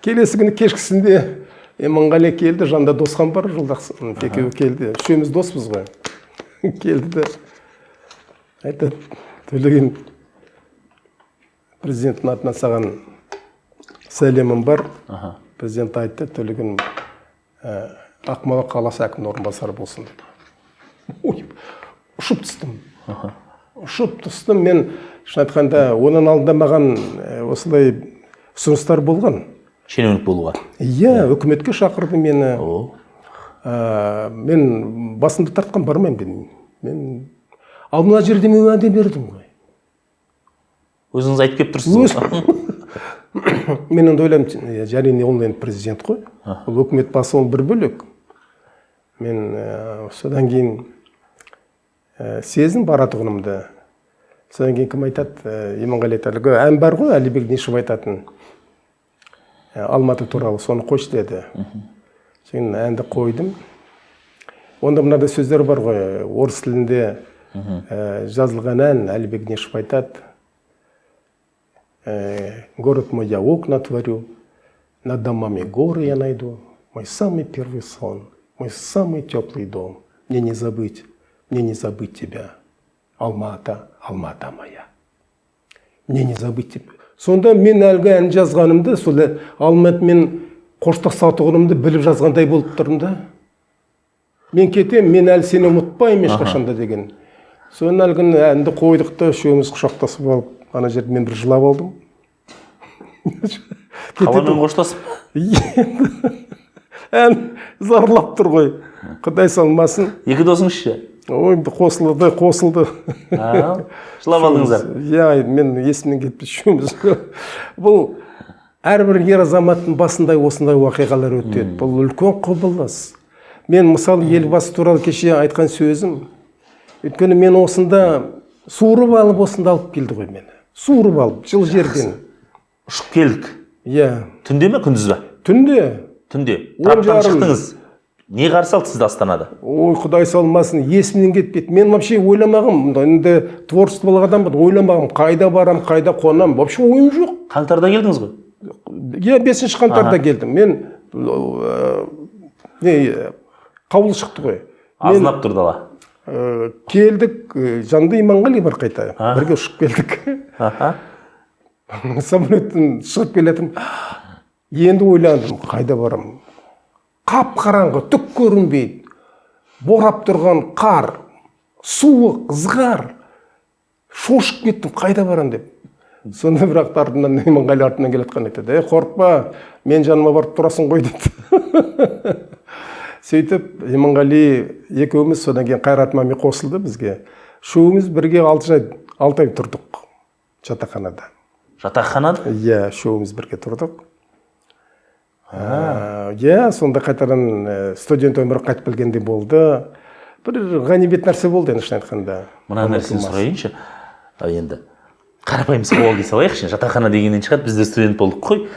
S1: Келесі күні кешкісінде Иманғали келді, жанында Досхан бар, жолдақсын. Екеуі келді. Үшеуміз доспыз ғой. Келді де айтады, Төлеген, президенттің атынан саған сәлемім бар. Президент айтты, Төлеген Ақмола қаласы әкімінің орынбасары болсын деп. Ұшып түстім. Ұшып түстім. Мен шын айтқанда, оның алдында маған осылай ұсыныстар болған.
S2: Шенеунік болуға?
S1: Иә, үкіметке шақырды мені. Мен басымды тартқан бармаймын. Мен ал мына жерде мен уәде бердім ғой.
S2: Өзіңіз айтып кеп тұрсыз ғой?
S1: Мен енді ойлаймын, жарине ол енді президент қой. Ол үкімет басы ол бір бөлек. Мен содан кейін сезім баратығынымды. Содан кейін кім айтады? Иманғали айтады, ән бар ғой, Әлібек Нешев айтатын. Алматы туралы, соны қойшы деді. Содан әнді қойдым. Онда мынада сөздер бар ғой, орыс тілінде жазылған ән, Әлібек Нешев айтады. Город мой я окна творю, над домами горы я найду. Мой самый первый сон, мой самый теплый дом. Мне не забыть тебя. Алмата, Алмата моя. Мне не забыть тебя. Сонда мен әлгі ән жазғанымды, сол Алматымен қоштасатығынымды біліп жазғандай болып тұрмын да. Мен кетем, мен әлі сені ұмытпаймын ешқашанда деген. Соны әлгі әнді қойдық та, үшеуміз құшақтасып алып, ана жерде мен бір жылап алдым.
S2: Қаламен қоштасып?
S1: Ән зарлап тұр ғой. Құдай салмасын.
S2: Екі досыңыз ше?
S1: Ой, қосылды.
S2: Жылап алдыңыздар?
S1: Иә, мен есімнен кетпес үшеуміз. Бұл әрбір ер азаматтың басындай осындай уақиғалар өтеді. Бұл үлкен құбылыс. Мен мысалы елбасы туралы кеше айтқан сөзім, өйткені мен осында суырып алып осында алып келді ғой мені. Суырып алып, жыл жерден.
S2: Ұшып келдік?
S1: Иә.
S2: Түнде ме, күндіз бе?
S1: Түнде.
S2: Траптан шықтыңыз. Не қарсы алды сізді Астанада?
S1: Ой, құдай салмасын, есімнен кетпеді. Мен вообще ойламағым, енді творчестволық адамбын, ойламағым, қайда барам, қайда қонам, вообще ойым жоқ.
S2: Қаңтарда келдіңіз ғой?
S1: Иә, 5 қаңтарда келдім. Мен қаулы шықты ғой.
S2: Азынап тұр дала.
S1: Келдік, жанында Иманғали бар қайта. Бірге ұшып келдік. Самолеттен шығып келетім. Енді ойландым, қайда барам. Қап-қараңғы, түк көрінбейді. Борап тұрған қар, суық, ызғар. Шошып кеттім, қайда барам деп. Сонда бірақ артынан Иманғали артынан келетқан айтады. Қорықпа, мен жаныма барып тұрасың ғой деді. Сөйтіп, Иманғали екеуміз содан кейін Қайрат Мами қосылды бізге. Шоуымыз бірге 6 ай тұрдық жатақханада.
S2: Жатақханада?
S1: Иә, үшеуміз бірге тұрдық. Иә, сонда қайтадан студент өмірі қайтып келгендей болды. Бір ғанибет нәрсе болды енді шын айтқанда.
S2: Мына нәрсені сұрайыншы. Енді қарапайым сауал дей салайықшы. Жатақхана дегеннен шығады, бізде студент болдық қой.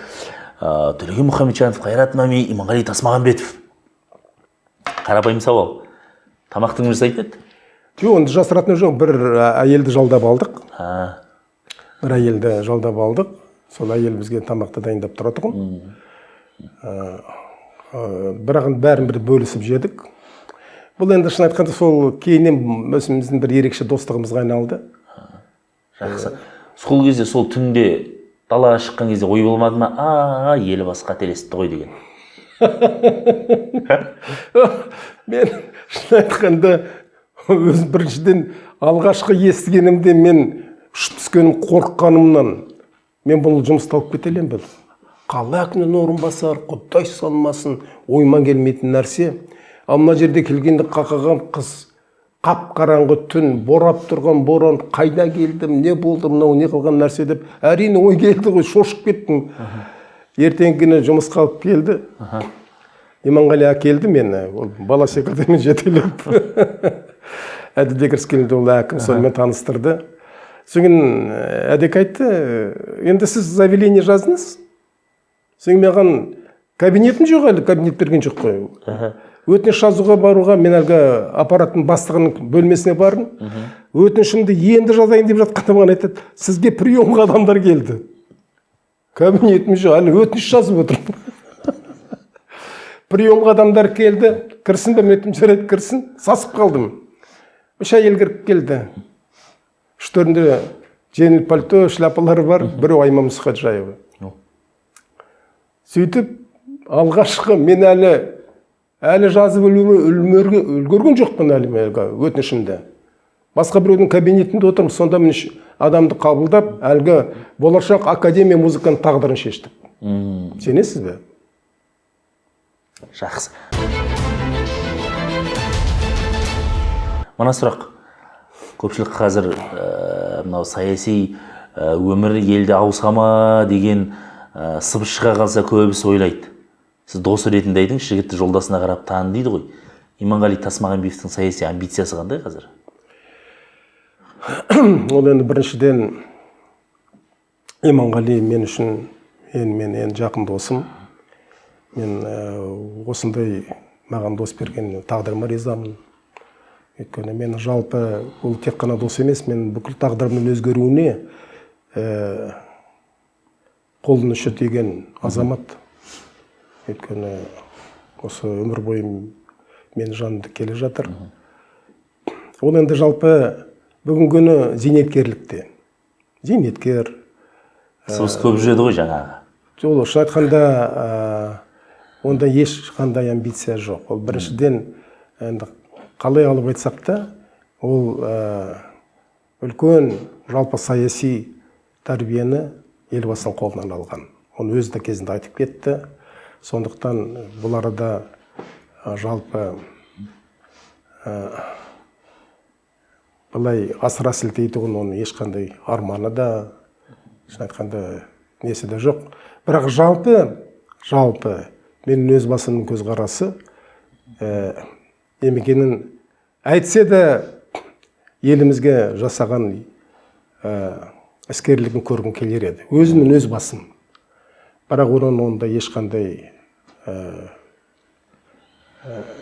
S2: Төлеген Мұхамеджанов, Қайрат Мами, Иманғали Тасмағамбетов. Қарапайым сауал. Тамақтың жасайтын еді?
S1: Жоқ, онда жасыратыны жоқ. Бір әйелді жалдап алдық. Бір әйелді жалдап алдық. Сол әйел бізге тамақты дайындап тұратұғын. Бірақ бәрін бір бөлісіп жедік. Бұл енді шын айтқанда сол кейіннен өзіміздің бір ерекше достығымызға айналды.
S2: Жақсы. Сол кезде, сол түнде далаға шыққан кезде ой болмады ма? Елбасы қателесті ғой деген.
S1: Мен шын айтқанда өз біріншіден алғашқы естігенімде мен ұшып түскенім қорыққанымнан мен бұл жұмысты алып кетелем бел. Қала әкімінің орынбасары, Құдай салмасын, ойыма келмейтін нәрсе. Ал мына жерде келгенде қақаған қыз, қап-қараңғы түн, борап тұрған боран, қайда келдім, не болды, мынау не қылған нәрсе деп, әрине ой келді ғой, шошып кеттім. Ертеңгіні жұмысқа алып келді. Иманғали әкелді мені, бала секілді мен жетелеп. Әділбек Рыскелді ол әкім сонымен таныстырды. Соң әдек айтты, енді сіз заявление жаздыңыз. Соң маған кабинетім жоқ әлі, кабинет берген жоқ қой. Өтініш жазуға баруға мен әлгі аппараттың бастығының бөлмесіне бардым. Өтінішімді енді жазайын деп жатқанда маған айтады, сізге приемға адамдар келді. Кабинетім жоқ, әлі өтініш жазып отырмын. Приемға адамдар келді, кірсін бе, метім жарайды кірсін, сасып қалдым. Үш әйел кіріп келді. Үштерінде жеңіл пальто, шляпалары бар, біреу Айман Мұсқаджаева. Сөйтіп, алғашқы мен әлі жазып үлгерген жоқпын әлі өтінішімді. Басқа біреудің кабинетінде отырмын, сонда мен адамды қабылдап, әлгі болашақ академия музыканың тағдырын шештік. Сенесіз бе?
S2: Жақсы. Мына сұрақ. Көпшілік қазір мынау саяси өмір елде ауысама деген сыбыс шыға қалса көбісі ойлайды. Сіз досы ретінде айтыңыз, жігітті жолдасына қарап таны дейді ғой. Иманғали Тасмағамбетовтің саяси амбициясы қандай қазір?
S1: Ол енді біріншіден Иманғали мен үшін мен жақын досым. Мен осындай маған дос берген тағдырыма ризамын. Өйткені мен жалпы ол тек қана дос емес, мен бүкіл тағдырымның өзгеруіне қолын ұшы тиген азамат. Өйткені осы өмір бойы мен жанымды келе жатыр. Ол енді жалпы бүгінгіні зейнеткерлікте. Зейнеткер.
S2: Сіз көп жүреді ғой жаңағы.
S1: Ол шын айтқанда онда ешқандай амбиция жоқ. Ол біріншіден қалай алып айтсақ та, ол үлкен жалпы саяси тәрбиені елбасының қолынан алған. Оны өзі де кезінде айтып кетті. Сондықтан бұл арада жалпы былай асыра сілтейтұғын оның ешқандай арманы да, шын айтқанда несі де жоқ. Бірақ жалпы менің өз басымның көзқарасы емекенін әйтсе де елімізге жасаған іскерлігін көргім келер еді. Өзімнің өз басым. Бірақ оның онда ешқандай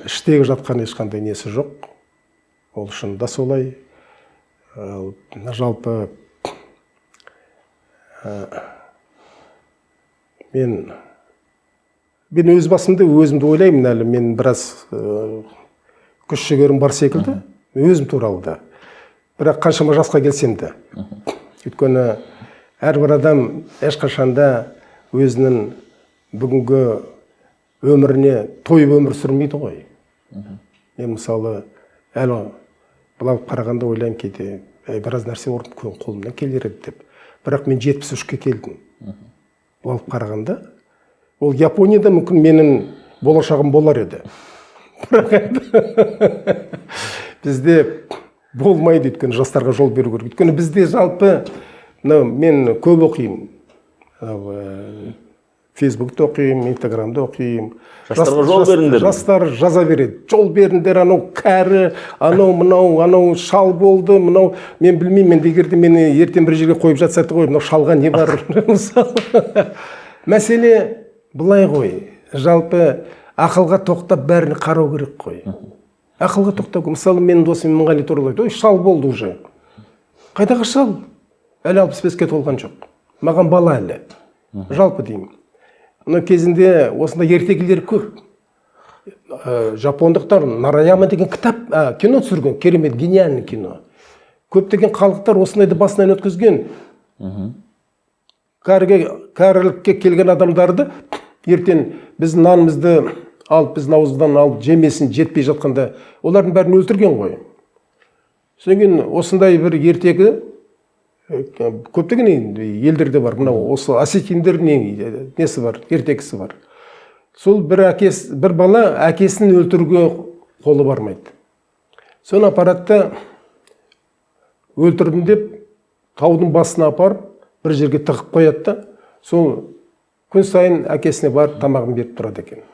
S1: іштегі жатқан ешқандай несі жоқ. Ол шынында солай. Жалпы мен өз басымды өзімді ойлаймын әлі. Мен біраз күш жігерім бар секілді, өзім туралы да. Бірақ қаншама жасқа келсем де. Өйткені әрбір адам ешқашанда өзінің бүгінгі өміріне тойып өмір сүрмейді ғой. Мен мысалы әлі былай қарағанда ойлаймын кейде, біраз нәрсе қолымнан келер еді деп. Бірақ мен 73-ке келдім. Былай қарағанда, ол Японияда мүмкін менің болашағым болар еді. Бірақ бізде болмайды, өйткені жастарға жол беру керек. Өйткені бізде жалпы мен көп оқимын. Фейсбукты оқимын, Инстаграмды оқимын.
S2: Жастарға жол беріңдер.
S1: Жастар жаза береді. Жол беріңдер, анау кәрі, анау шал болды, мынау мен білмеймін, мен егер де мені ертең бір жерге қойып жатса ғой, мынау шалға не бар? Мәселе былай ғой. Жалпы ақылға тоқтап бәріне қарау керек қой. Ақылға тоқтап, мысалы менің досым Иманғали туралы айтты, ой, шал болды уже. Қайдағы шал? Әлі 65-ке толған жоқ. Маған бала әлі. Жалпы деймін. Мына кезінде осында ертегілер көп. Жапондықтар Нараяма деген кітап, кино түсірген, керемет, гениальный кино. Көптеген халықтар осындайды басынан өткізген. Кәрілікке келген адамдарды ертең біз нанымызды алып, біз ауыздан алып жемесін жетпей жатқанда олардың бәрін өлтірген ғой. Содан кейін осындай бір ертегі көптеген елдерде бар. Мынау осы осетиндер несі бар, ертегісі бар. Сол бір бала әкесін өлтіруге қолы бармайды. Соны аппаратта өлтірдім деп таудың басына апарып бір жерге тығып қояды да, сол күн сайын әкесіне барып тамағын беріп тұрады екен.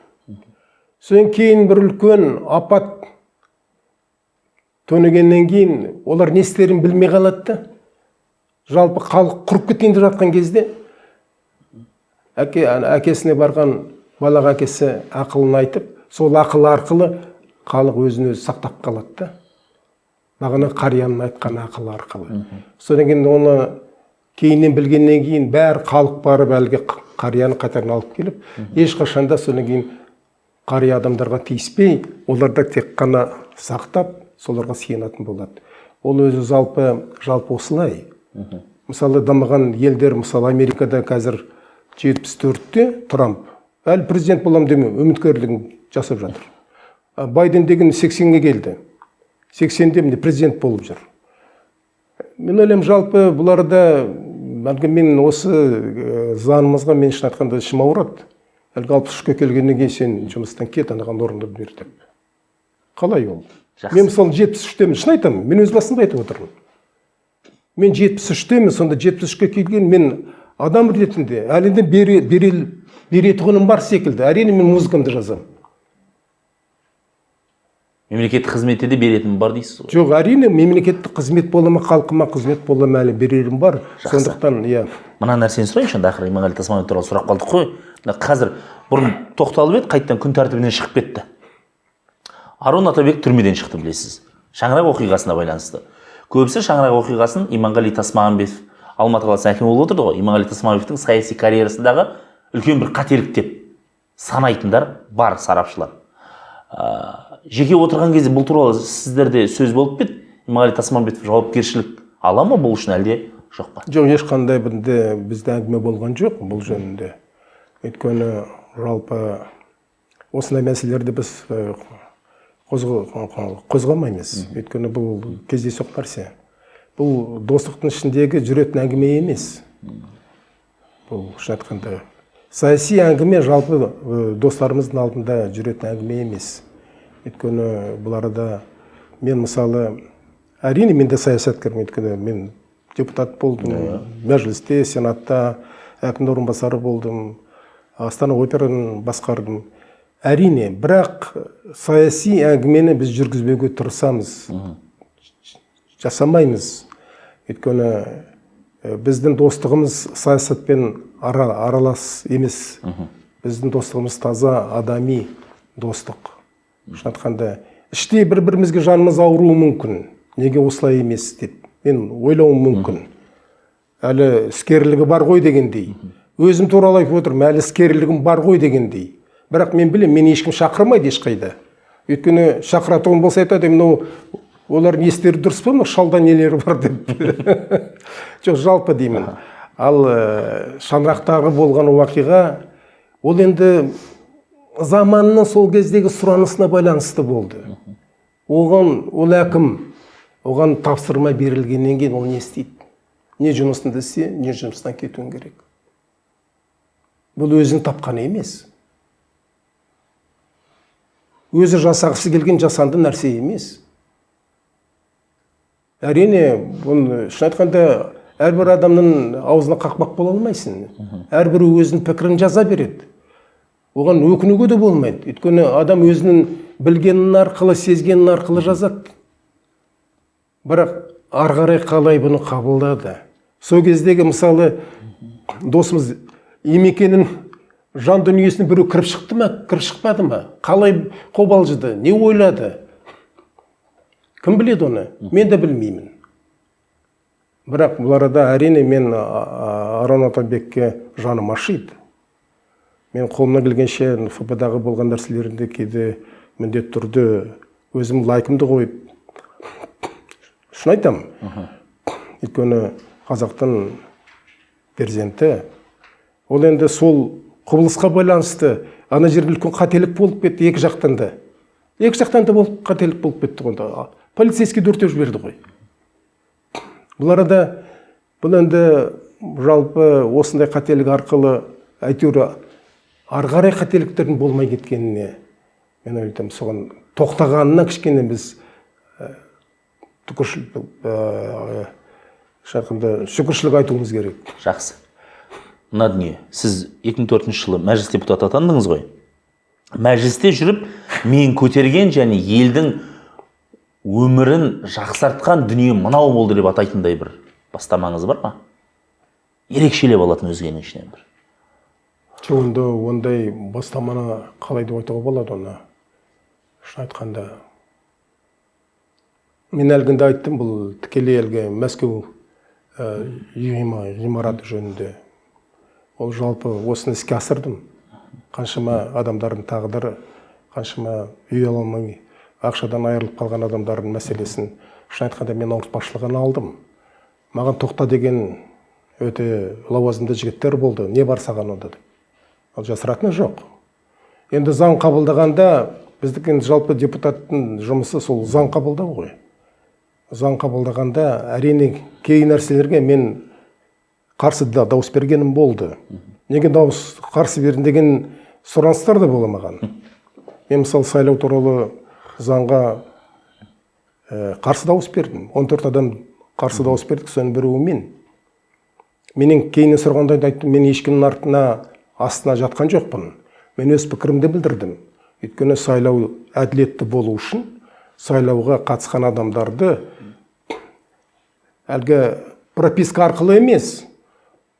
S1: Содан кейін бір үлкен апат төнегеннен кейін олар не істерін білмей қалады да. Жалпы халық құрып кеткен деп жатқан кезде әкесіне барған балаға әкесі ақылын айтып, сол ақыл арқылы халық өзін өзі сақтап қалады да. Бағана қарияның айтқан ақыл арқылы. Содан кейін оны кейіннен білгеннен кейін бәр халық барып әлгі қарияны қатарына алып келіп, ешқашанда содан кейін қария адамдарға тиіспей, оларды тек қана сақтап, соларға сиынатын болады. Ол өзі жалпы осылай. Мысалы дамыған елдер, мысалы Америкада қазір 74-те Трамп әлі президент болам демей үміткерлігін жасап жатыр. Байден деген 80-ге келді. 80-де міне президент болып жүр. Мен ойлаймын, жалпы бұларда мен осы заңымызға мен шын айтқанда ішім ауырады. Әлгі 63-ке келгеннен кейін сен жұмыстан кет, анаған орынды бер деп. Қалай ол? Мен мысалы 73-темін, шын айтамын, мен өз басымда айтып отырмын. Мен 73-темін, сонда 73-ке келген мен адам ретінде әлінде беретұғыным бар секілді. Әрине мен музыкамды жазам.
S2: Мемлекеттік қызметте де беретім бар дейсіз ғой?
S1: Жоқ, әрине мемлекеттік қызмет болама, халқыма қызмет болама әлі берерім бар. Сондықтан, иә.
S2: Мына нәрсені сұрайыншы, ақыры Иманғали Тасманов туралы сұрақ қалдық қой. Қазір бұрын тоқталып еді, қайттан күн тәртібінен шығып кетті. Арон Атабек түрмеден шықты, білесіз. Шаңырақ оқиғасына байланысты. Көбісі шаңырақ оқиғасын Иманғали Тасмағамбетов Алматы қаласының әкімі болып отырды ғой. Иманғали Тасмағамбетовтің саяси карьерасындағы үлкен бір қателік деп санайтындар бар сарапшылар. Жеке отырған кезде бұл туралы сіздерде сөз болып бет, Иманғали Тасмағамбетов жауапкершілік ала ма бұл үшін әлде жоқ па?
S1: Жоқ, ешқандай бізде әңгіме болған жоқ бұл жөнінде. Өйткені жалпы осындай мәселелерді біз қозғамаймыз. Өйткені бұл кездейсоқ нәрсе. Бұл достықтың ішіндегі жүретін әңгіме емес. Бұл шын айтқанда саяси әңгіме жалпы достарымыздың алдында жүретін әңгіме емес. Өйткені бұл арада мен мысалы әрине мен де саясаткермін, өйткені мен депутат болдым, мәжілісте, сенатта, әкім орынбасары болдым, Астана операны басқардым. Әрине, бірақ саяси әңгімені біз жүргізбеуге тырысамыз, жасамаймыз. Өйткені біздің достығымыз саясатпен аралас емес. Біздің достығымыз таза адами достық. Шын айтқанда, іште бір-бірімізге жанымыз ауруы мүмкін. Неге осылай емес деп мен ойлауым мүмкін. Әлі іскерлігі бар ғой дегендей. Өзім туралы айтып отырмын, әлі іскерлігім бар ғой дегендей. Бірақ мен білем, мен ешкім шақырмайды ешқайда. Өйткені шақыратуым болса айтады, олар не істері дұрыс па, шалда нелері бар деп. Жоқ, жалпы деймін. Ал шаңырақтағы болған уақиға, ол енді заманның сол кездегі сұранысына байланысты болды. Ол әкім, оған тапсырма берілгеннен кейін ол не істейді? Не жұмысында істе, не жұмыстан кетуің керек. Бұл өзін тапқан емес. Өзі жасағысы келген жасанды нәрсе емес. Әрине, бұны шын айтқанда әрбір адамның аузына қақпақ бола алмайсың. Әрбір өзінің пікірін жаза береді. Оған өкінуге де болмайды. Өйткені адам өзінің білгенін арқылы, сезгенін арқылы жазады. Бірақ ары қарай қалай бұны қабылдады. Сол кездегі мысалы досымыз Емекенің жан дүниесіне біреу кіріп шықты ма, кіріп шықпады ма? Қалай қобалжыды, не ойлады? Кім біледі оны? Мен де білмеймін. Бірақ бұл арада әрине мен Арон Атабекке жаным ашиды. Мен қолымнан келгенше ФБ-дағы болған нәрселерінде кейде міндет түрде өзім лайкымды қойып шын айтам. Өйткені қазақтың перзенті, ол енді сол құбылысқа байланысты ана жерде үлкен қателік болып кетті екі жақтан да. Екі жақтан да қателік болып кетті ғой. Полицейский дүртеп жіберді ғой. Бұл арада бұл енді жалпы осындай қателік арқылы әйтеуір ары қарай қателіктердің болмай кеткеніне мен ойлаймын, соған тоқтағанына кішкене біз шүкіршілік айтуымыз керек.
S2: Жақсы. Мына дүние, сіз 2004 жылы мәжіліс депутаты атандыңыз ғой. Мәжілісте жүріп, мен көтерген және елдің өмірін жақсартқан дүние мынау болды деп атайтындай бір бастамаңыз бар ма? Ерекшелеп алатын өзгенің ішінен бір.
S1: Онда ондай бастаманы қалай деп айтуға болады оны? Шын айтқанда. Мен әлгінде айттым, бұл тікелей әлгі Мәскеу ғимараты жөнінде. Ол жалпы осыны іске асырдым. Қаншама адамдардың тағдыры, қаншама үй ала алмай, ақшадан айырылып қалған адамдардың мәселесін шын айтқанда мен ауыртпашылығын алдым. Маған тоқта деген өте лауазымды жігіттер болды. Не бар саған онда деп. Ол жасыратыны жоқ. Енді заң қабылдағанда, біздің жалпы депутаттың жұмысы сол заң қабылдау ғой. Заң қабылдағанда әрине кей нәрселерге мен қарсы дауыс бергенім болды. Неге дауыс қарсы бердім деген сұраныстар да бола маған. Мен мысалы сайлау туралы заңға қарсы дауыс бердім. 14 адам қарсы дауыс бердік, соның біреуі мен. Менің кейіннен сұрағанда айттым, мен ешкімнің астына жатқан жоқпын. Мен өз пікірімді білдірдім. Өйткені сайлау әділетті болу үшін сайлауға қатысқан адамдарды әлгі прописка арқылы емес,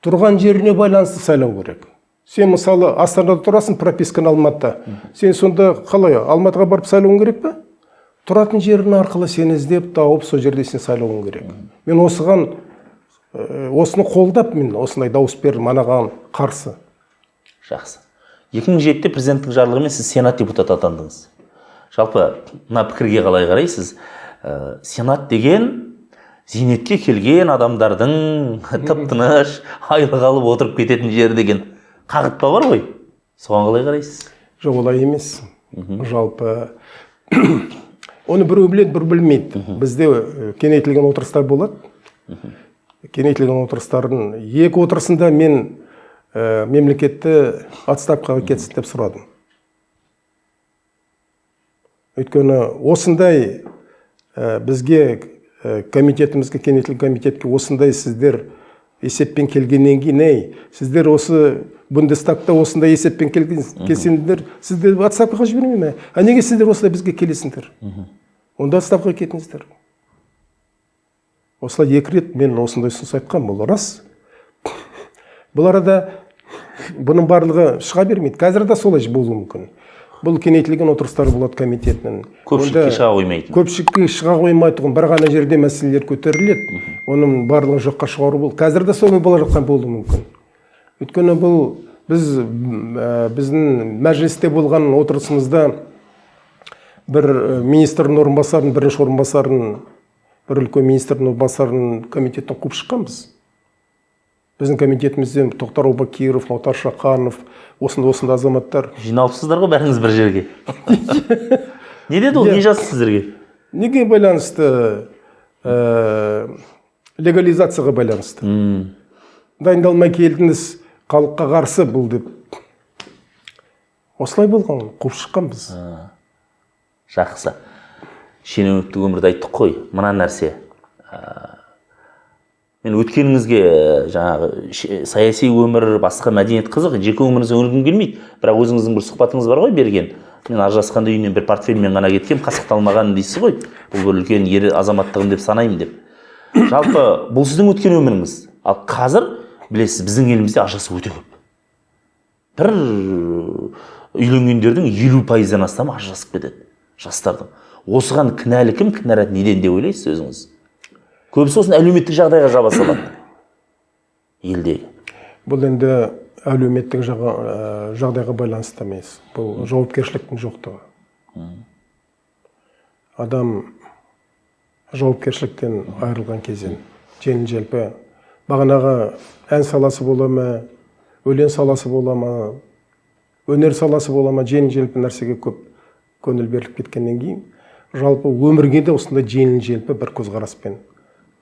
S1: тұрған жеріне байланысты сайлау керек. Сен мысалы Астанада тұрасың, прописканы Алматыда. Сен сонда қалай Алматыға барып сайлауың керек пе? Тұратын жерін арқылы сен іздеп тауып, сол жерде сен сайлауың керек. Мен осыны қолдап, мен осындай дауыс бердім, анаған қарсы.
S2: Жақсы. 2007-те президенттің жарлығымен сіз сенат депутаты атандыңыз. Жалпы, мына пікірге қалай қарайсыз? Сенат деген зейнетке келген адамдардың тып-тыныш айлық алып отырып кететін жер деген қағытпа бар ғой. Соған қалай қарайсыз?
S1: Жоқ, олай емес. Жалпы оны біреу біледі, бір білмейді. Бізде кеңейтілген отырыстар болады. Кеңейтілген отырыстардың екі отырысында мен мемлекетті отставкаға кетсін деп сұрадым. Өйткені осындай бізге комитетімізге, кеңейтілген комитетке осындай сіздер есеппен келгеннен кейін, сіздер осы Бундестагта осындай есеппен келсеңдер, сіздер отставкаға жібермей ме? А неге сіздер осылай бізге келесіңдер? Онда отставкаға кетіңіздер. Осылай екі рет мен осындай ұсыныс айтқам, бұл рас. Бұл арада бұның барлығы шыға бермейді. Қазір де солай болуы мүмкін. Бұл кеңейтілген отырыстар болады комитетінің.
S2: Көпшілікке шыға қоймайтын.
S1: Көпшілікке шыға қоймайтын, бір ғана жерде мәселелер көтеріледі. Оның барлығын жоққа шығару бұл. Қазір де солай бола жатқан болуы мүмкін. Өйткені бұл біздің мәжілісте болған отырысымызда бір министрдің орынбасарын, бірінші орынбасарын, бір үлкен министрдің орынбасарын комитеттен қуып шыққанбыз. Біздің комитетімізде Тоқтар Обакиров, Мұхтар Шаханов, осында азаматтар.
S2: Жиналыпсыздар ғой бәріңіз бір жерге. Не деді ол, не жазды сіздерге?
S1: Неге байланысты? Легализацияға байланысты. Дайындалмай келдіңіз, халыққа қарсы бұл деп. Осылай болған, қуып шыққанбыз.
S2: Жақсы. Шенеуніктік өмірді айттық қой, мына нәрсе. мен өткеніңізге жаңағы саяси өмір, басқа мәдениет қызық, жеке өміріңізге үңілгім келмейді. Бірақ өзіңіздің бір сұхбатыңыз бар ғой берген. Мен ажырасқанда үйінен бір портфельмен ғана кеткем, қасықталмаған дейсіз ғой. Бұл бір үлкен ер азаматтығым деп санаймын деп. Жалпы бұл сіздің өткен өміріңіз. Ал қазір білесіз, біздің елімізде ажырасу өте көп. Бір үйленгендердің 50%-дан астамы ажырасып кетеді, жастардың. Осыған кінәлі кім, кінәрат неден деп ойлайсыз өзіңіз? Көбісі осыны әлеуметтік жағдайға жаба салады елдегі.
S1: Бұл енді әлеуметтік жағдайға байланысты емес. Бұл жауапкершіліктің жоқтығы. Адам жауапкершіліктен айырылған кезең. Жеңіл-желпі бағанағы ән саласы бола ма, өлең саласы бола ма, өнер саласы бола ма, жеңіл-желпі нәрсеге көп көңіл беріліп кеткеннен кейін, жалпы өмірге де осындай жеңіл-желпі бір көзқараспен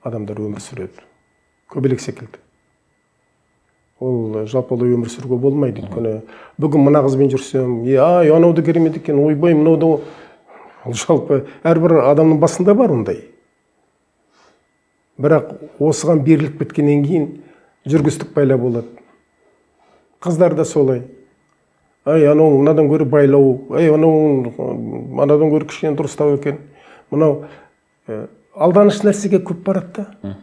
S1: адамдар өмір сүреді. Көбелек секілді. Ол жалпы өмір сүруге болмайды. Өйткені бүгін мына қызбен жүрсем, анауды керемет екен, ойбай, мынауды. Ол жалпы әрбір адамның басында бар ондай. Бірақ осыған беріліп біткеннен кейін жүргістік байлап болады. Қыздар да солай. Анау мынадан гөрі байлау, анадан гөрі кішкене дұрыстау екен. Мынау алданыш нәрсеге көп барады да.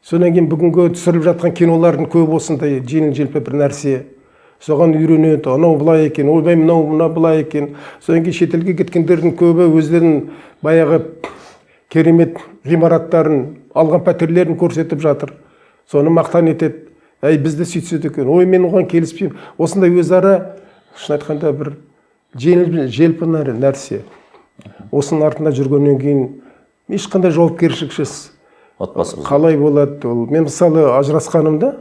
S1: Содан кейін бүгінгі түсіріліп жатқан кинолардың көбі осындай жеңіл-желпі бір нәрсе. Соған үйренеді, анау былай екен, ойбай, мына былай екен. Содан кейін шетелге кеткендердің көбі өздерінің баяғы керемет ғимараттарын, алған пәтерлерін көрсетіп жатыр. Соны мақтан етеді. Бізді сөйтсек екен. Мен оған келіспеймін. Осындай өзара, шын айтқанда бір жеңіл-желпі нәрсе. Осының артында жүргеннен кейін ешқандай жауапкершіліксіз қалай болады? Мен мысалы ажырасқанымда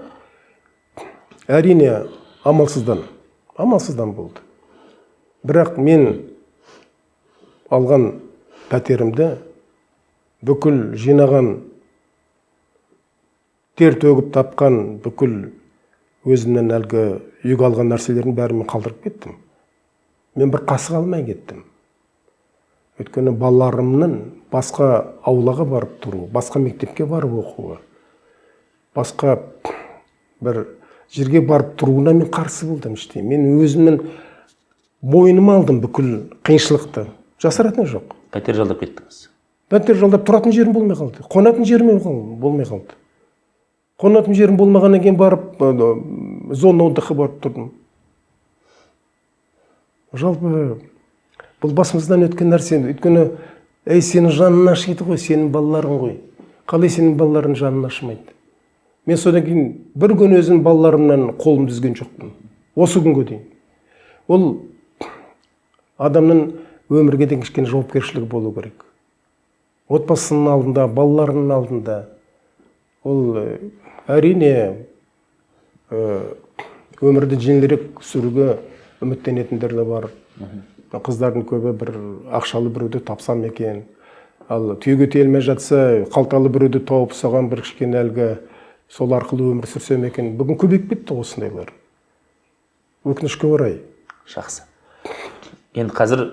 S1: әрине амалсыздан болды. Бірақ мен алған пәтерімді бүкіл жинаған, тер төгіп тапқан бүкіл өзімнен әлгі үйге алған нәрселерін бәрімен қалдырып кеттім. Мен бір қасық алмай кеттім. Өйткені балаларымның басқа аулаға барып тұру, басқа мектепке барып оқуы, басқа бір жерге барып тұруына мен қарсы болдым. Мен өзімнің бойыныма алдым бүкіл қиыншылықты. Жасыратын жоқ.
S2: Пәтер жалдап кеттіңіз?
S1: Пәтер жалдап тұратын жерім болмай қалды. Қонатын жерім болмай қалды. Қонатын жерім болмағаннан кейін барып зона отдыхқа барып тұрдым. Жалпы бұл басымыздан өткен нәрсе. Өйткені сенің жанын ашиды ғой, сенің балаларың ғой. Қалай сенің балаларың жанын ашымайды? Мен содан кейін бір күн өзім балаларымнан қолымды үзген жоқпын. Осы күнге дейін. Ол адамның өмірге деген кішкене жауапкершілігі болу керек. Отбасының алдында, балаларының алдында. Ол әрине өмірді жеңілірек сүруге үміттенетіндер де бар. Қыздардың көбі бір ақшалы біреуді тапсам екен. Ал түйеге тиелмей жатса, қалталы біреуді тауып соған бір кішкене әлгі сол арқылы өмір сүрсем екен. Бүгін көбейіп кетті осындайлар. Өкінішке орай.
S2: Жақсы. Енді қазір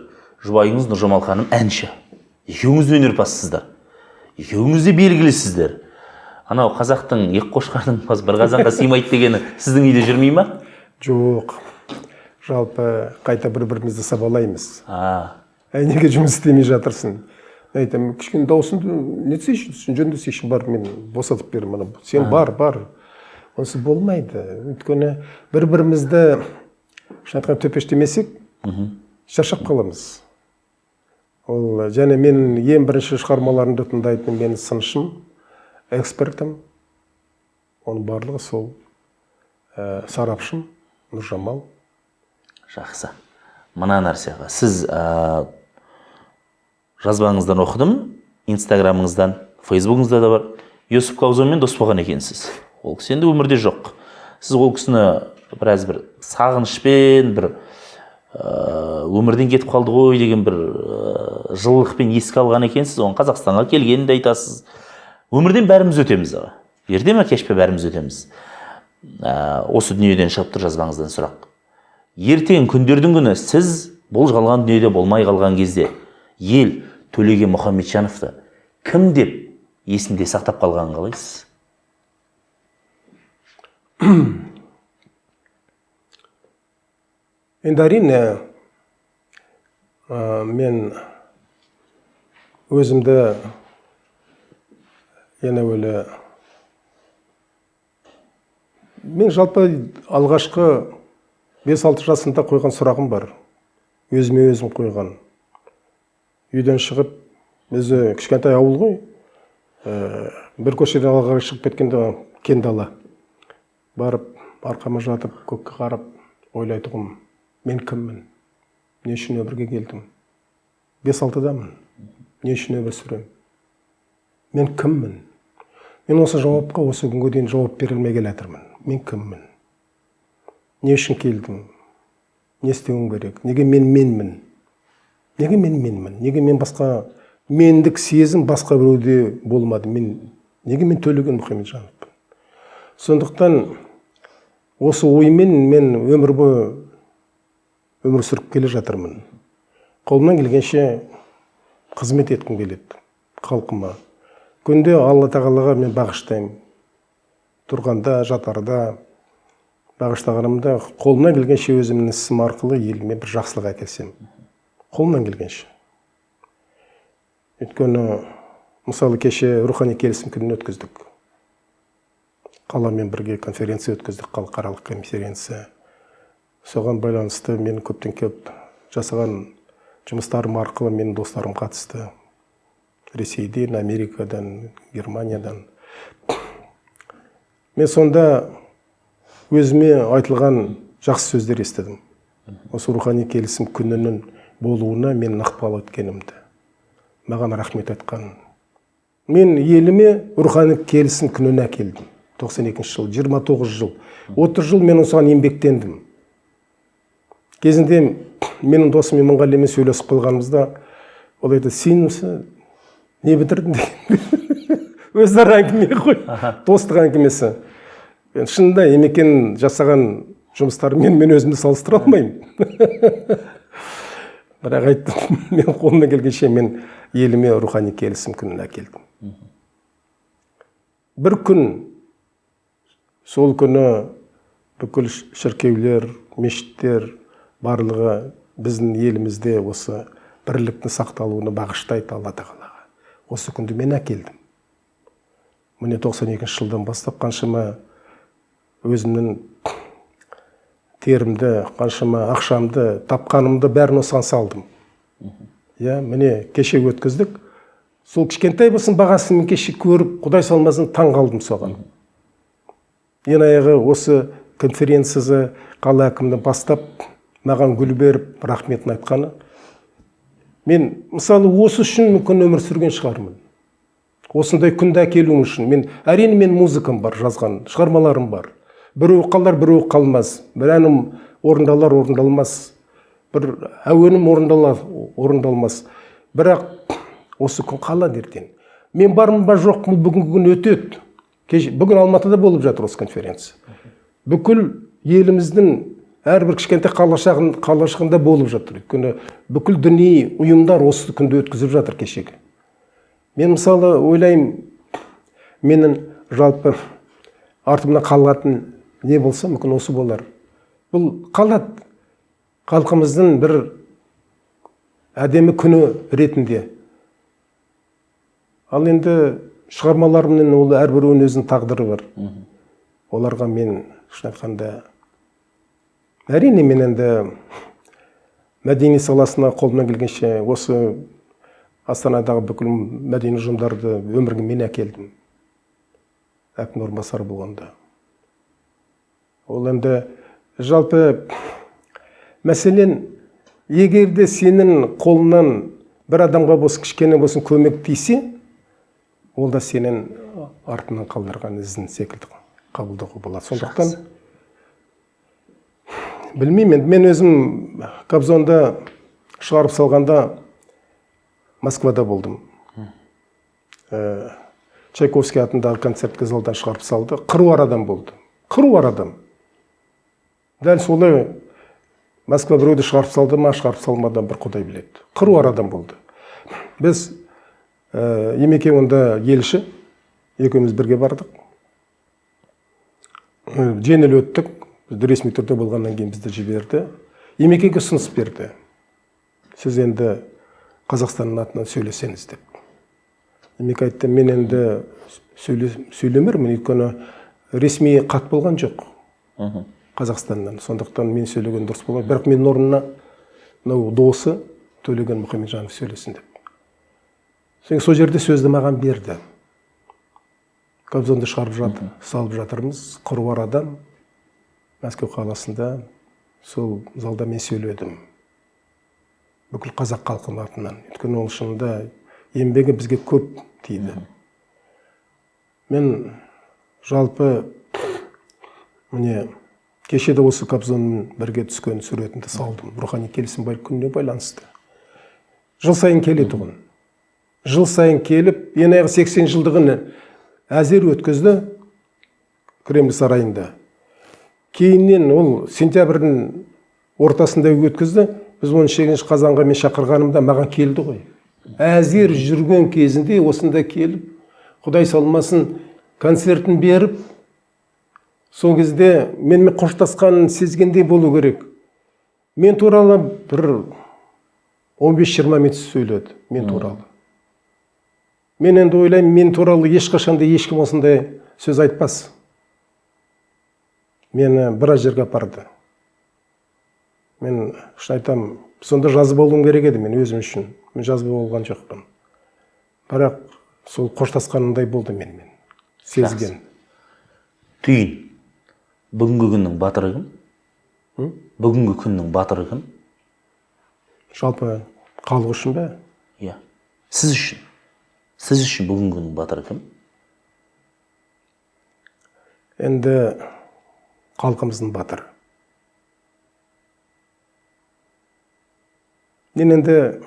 S2: жұбайыңыз Нұржамал ханым әнші. Екеуіңіз де өнерпазсыздар. Екеуіңіз де белгілісіздер. Анау қазақтың екі қошқардың бір қазанға сыймайды дегені сіздің үйде жүрмей ма?
S1: Жоқ. Жалпы қайта бір-бірімізді сабалаймыз. Неге жұмыс істемей жатырсың? Айтам, кішкене даусыңды нетсейшін, жөндесейшін, бар, мен босатып берем. Сен бар. Онысы болмайды. Өйткені бір-бірімізді шайтқан төпештемесек, шаршап қаламыз. Ол және мен ең бірінші шығармаларымды тыңдайтын менің сыншым, экспертім, оның барлығы сол сарапшым Нұржамал.
S2: Жақсы. Мына нәрсеға. Сіз жазбаңыздан оқыдым, инстаграмыңыздан, фейсбугыңызда да бар. Йосип Кобзонмен дос болған екенсіз. Ол кісі енді өмірде жоқ. Сіз ол кісіні біраз бір сағынышпен, бір өмірден кетіп қалды ғой деген бір жылылықпен еске алған екенсіз. Оның Қазақстанға келгенін де айтасыз. Өмірден бәріміз өтеміз. Ерте ме кеш пе бәріміз өтеміз. Осы дүниеден шығып тұр жазбаңыздан сұрақ. Ертең күндердің күні сіз бұл қалған дүниеде болмай қалған кезде ел Төлеген Мұхамеджановты кім деп есінде сақтап қалғанын қалайсыз?
S1: Енді әрине мен өзімді ең әуелі мен жалпы алғашқы 5-6 жасында қойған сұрағым бар. Өзіме өзім қойған. Үйден шығып, өзі кішкентай ауыл ғой. Бір көшеден алға шығып кеткенде кен дала. Барып, арқама жатып, көкке қарап, ойлайтұғым, мен кіммін? Не үшін өмірге келдім? 5-6-дамын. Не үшін өмір сүрем? Мен кіммін? Мен осы жауапқа осы күнге дейін жауап бере алмай келатырмын. Мен кіммін? Не үшін келдім? Не істеуім керек? Неге мен менмін? Неге мен менмін? Неге мен басқа мендік сезім басқа біреуде болмады? Неге мен Төлеген Мұхамеджановпын? Сондықтан осы оймен мен өмір бойы өмір сүріп келе жатырмын. Қолымнан келгенше қызмет еткім келеді халқыма. Күнде Алла тағалаға мен бағыштаймын. Тұрғанда, жатарда, бағыштағанымда қолымнан келгенше өзімнің ісім арқылы еліме бір жақсылық әкелсем. Қолымнан келгенше. Өйткені, мысалы кеше рухани келісім күнін өткіздік. Қаламен бірге конференция өткіздік, халықаралық конференция. Соған байланысты мен көптен көп жасаған жұмыстарым арқылы менің достарым қатысты. Ресейден, Америкадан, Германиядан. Мен сонда өзіме айтылған жақсы сөздер естідім. Осы рухани келісім күнінің болуына мен ықпал еткенімді. Маған рахмет айтқан. Мен еліме рухани келісім күнін әкелдім. 92 жыл, 29 жыл, 30 жыл мен осыған еңбектендім. Кезінде менің досым Иманғалимен сөйлесіп қалғанымызда, ол айтты, сен не бітірдің деген. Өздері әңгіме ғой, достық әңгімесі. Шынында Емекен жасаған жұмыстарымен мен өзімді салыстыра алмаймын. Бірақ айттым, мен қолымнан келгенше мен еліме рухани келісім күнін әкелдім. Бір күн, сол күні бүкіл шіркеулер, мешіттер барлығы біздің елімізде осы бірліктің сақталуына бағыштайды Алла тағалаға. Осы күнді мен әкелдім. Міне 92 жылдан бастап қаншама өзімнің терімді, қаншама ақшамды, тапқанымды бәрін осыған салдым. Міне кеше өткіздік. Сол кішкентай болсын бағасын мен кеше көріп, Құдай салмасын таң қалдым соған. Ең аяғы осы конференциясы қала әкімден бастап маған гүл беріп, рахметін айтқаны. Мен, мысалы, осы үшін мүмкін өмір сүрген шығармын. Осындай күнді әкелуім үшін. Әрине мен музыкам бар, жазған, шығармаларым бар. Біреу қалар, біреу қалмас. Бір әнім орындалар, орындалмас. Бір әуенім орындалмас. Бірақ осы күн қалады ертең. Мен бармын ба жоқ, бүгінгі күн өтеді. Бүгін Алматыда болып жатыр осы конференция. Бүкіл еліміздің әрбір кішкентай қалашығында болып жатыр. Өйткені бүкіл діни ұйымдар осы күнді өткізіп жатыр кешегі. Мен мысалы ойлаймын, менің жалпы артымнан қалатын не болса, мүмкін осы болар. Бұл қалады халқымыздың бір әдемі күні ретінде. Ал енді шығармаларымның ол әрбіреуінің өзінің тағдыры бар. Оларға мен шын айтқанда әрине мен енді мәдени саласына қолымнан келгенше осы Астанадағы бүкіл мәдени ұжымдарды өмірге мен әкелдім. Әкім орынбасары болғанда. Ол енді жалпы мәселен егерде сенің қолынан бір адамға болсын кішкене болсын көмек тисе, ол да сенің артынан қалдырған ізін секілді қабылдауға болады. Сондықтан білмеймін, мен өзім Кобзонда шығарып салғанда Москвада болдым. Чайковский атындағы концертке залдан шығарып салды. Қыруар адам болды. Қыруар адам. Дәл солай Москва біреуді шығарып салды ма, шығарып салмадан бір Құдай біледі. Қыруар адам болды. Біз Емеке онда елші, екеуміз бірге бардық. Жеңіл өттік. Бізді ресми түрде болғаннан кейін бізді жіберді. Емекеге ұсыныс берді. Сіз енді Қазақстанның атынан сөйлесеңіз деп. Емеке айтты, мен енді сөйлемермін, өйткені ресми хат болған жоқ Қазақстаннан. Сондықтан мен сөйлеген дұрыс болмайды. Бірақ менің орнына мынау досы Төлеген Мұхамеджанов сөйлесін деп. Сол жерде сөзді маған берді. Кобзонды салып жатырмыз, қыруар адам. Мәскеу қаласында сол залда мен сөйледім. Бүкіл қазақ халқының атынан. Өйткені ол шынында еңбегі бізге көп тиді. Мен жалпы міне кеше де осы Кобзонның бірге түскен суретінде салдым. Рухани келісім күніне байланысты. Жыл сайын келеді тұғын. Жыл сайын келіп, ең аяғы 80 жылдығын әзер өткізді Кремль сарайында. Кейіннен ол сентябрьдің ортасында өткізді. Біз 18 қазанға мен шақырғанымда маған келді ғой. Әзер жүрген кезінде осында келіп, Құдай салмасын концертін беріп, сол кезде менімен қоштасқанын сезгендей болу керек. Мен туралы бір 15-20 минут сөйледі, мен туралы. Мен енді ойлаймын, мен туралы ешқашанда ешкім осындай сөз айтпас. Мені біраз жерге апарды. Мен шын айтам, сонда жазып болуым керек еді мен өзім үшін. Мен жазып болған жоқпын. Бірақ сол қоштасқанындай болды менімен. Сезген.
S2: Түйін. Бүгінгі күннің батыры кім? Бүгінгі күннің батыры кім?
S1: Жалпы халық үшін бе?
S2: Иә. Сіз үшін. Сіз үшін бүгінгі күннің батыры кім?
S1: Енді халқымыздың батыры. Мен енді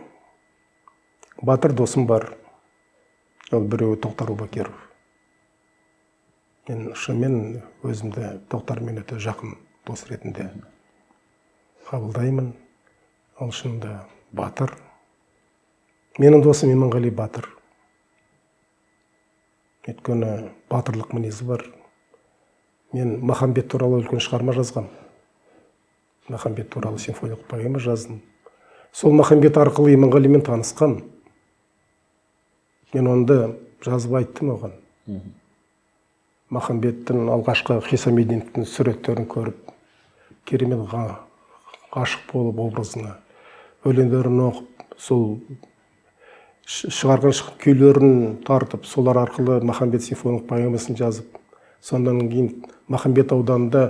S1: батыр досым бар. Ол біреуі Тоқтар Убакиров. Мен шынымен өзімді Тоқтармен өте жақын дос ретінде қабылдаймын. Ол шынында батыр. Менің досым Иманғали батыр. Өйткені батырлық мінезі бар. Мен Махамбет туралы үлкен шығарма жазғам. Махамбет туралы симфониялық поэма жаздым. Сол Махамбет арқылы Иманғалимен танысқам. Мен онда жазып айттым оған. Махамбеттің алғашқы Хисамиддиновтың суреттерін көріп, керемет ғашық болып образына, өлеңдерін оқып, сол шығарған күйлерін тартып, солар арқылы Махамбет симфониялық поэмасын жазып, сондан кейін Махамбет ауданында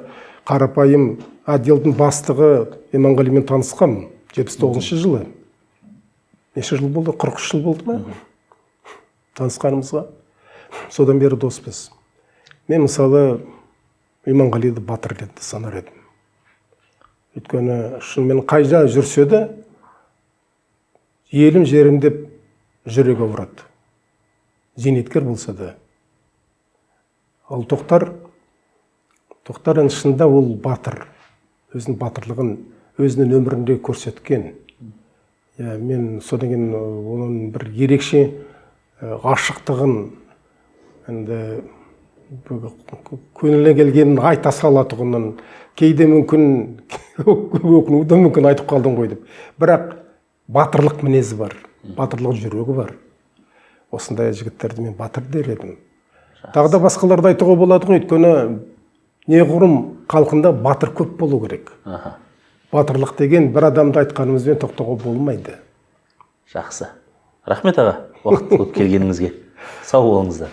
S1: қарапайым отделдің бастығы Иманғалимен танысқам 79 жылы. Неше жыл болды? 43 жыл болды ма? Танысқанымызға. Содан бері доспыз. Мен мысалы Иманғалиді батыр ретінде санар едім. Өйткені шынымен қайда жүрсе де елім жерім деп жүрегі ауырады. Зейнеткер болса да. Ал Тоқтар шынында ол батыр. Өзінің батырлығын өзінің өмірінде көрсеткен. Мен содан кейін оның бір ерекше ғашықтығын көңіліне келгенін айта салатұғынан кейде мүмкін өкінуді мүмкін айтып қалдым ғой деп. Бірақ батырлық мінезі бар, батырлық жүрегі бар. Осындай жігіттерді мен батыр дер едім. Тағы да басқаларды айтуға болады ғой, өйткені неғұрым халқында батыр көп болу керек. Батырлық деген бір адамды айтқанымызбен тоқтауға болмайды.
S2: Жақсы. Рахмет аға, уақыт болып келгеніңізге. Сау болыңыздар.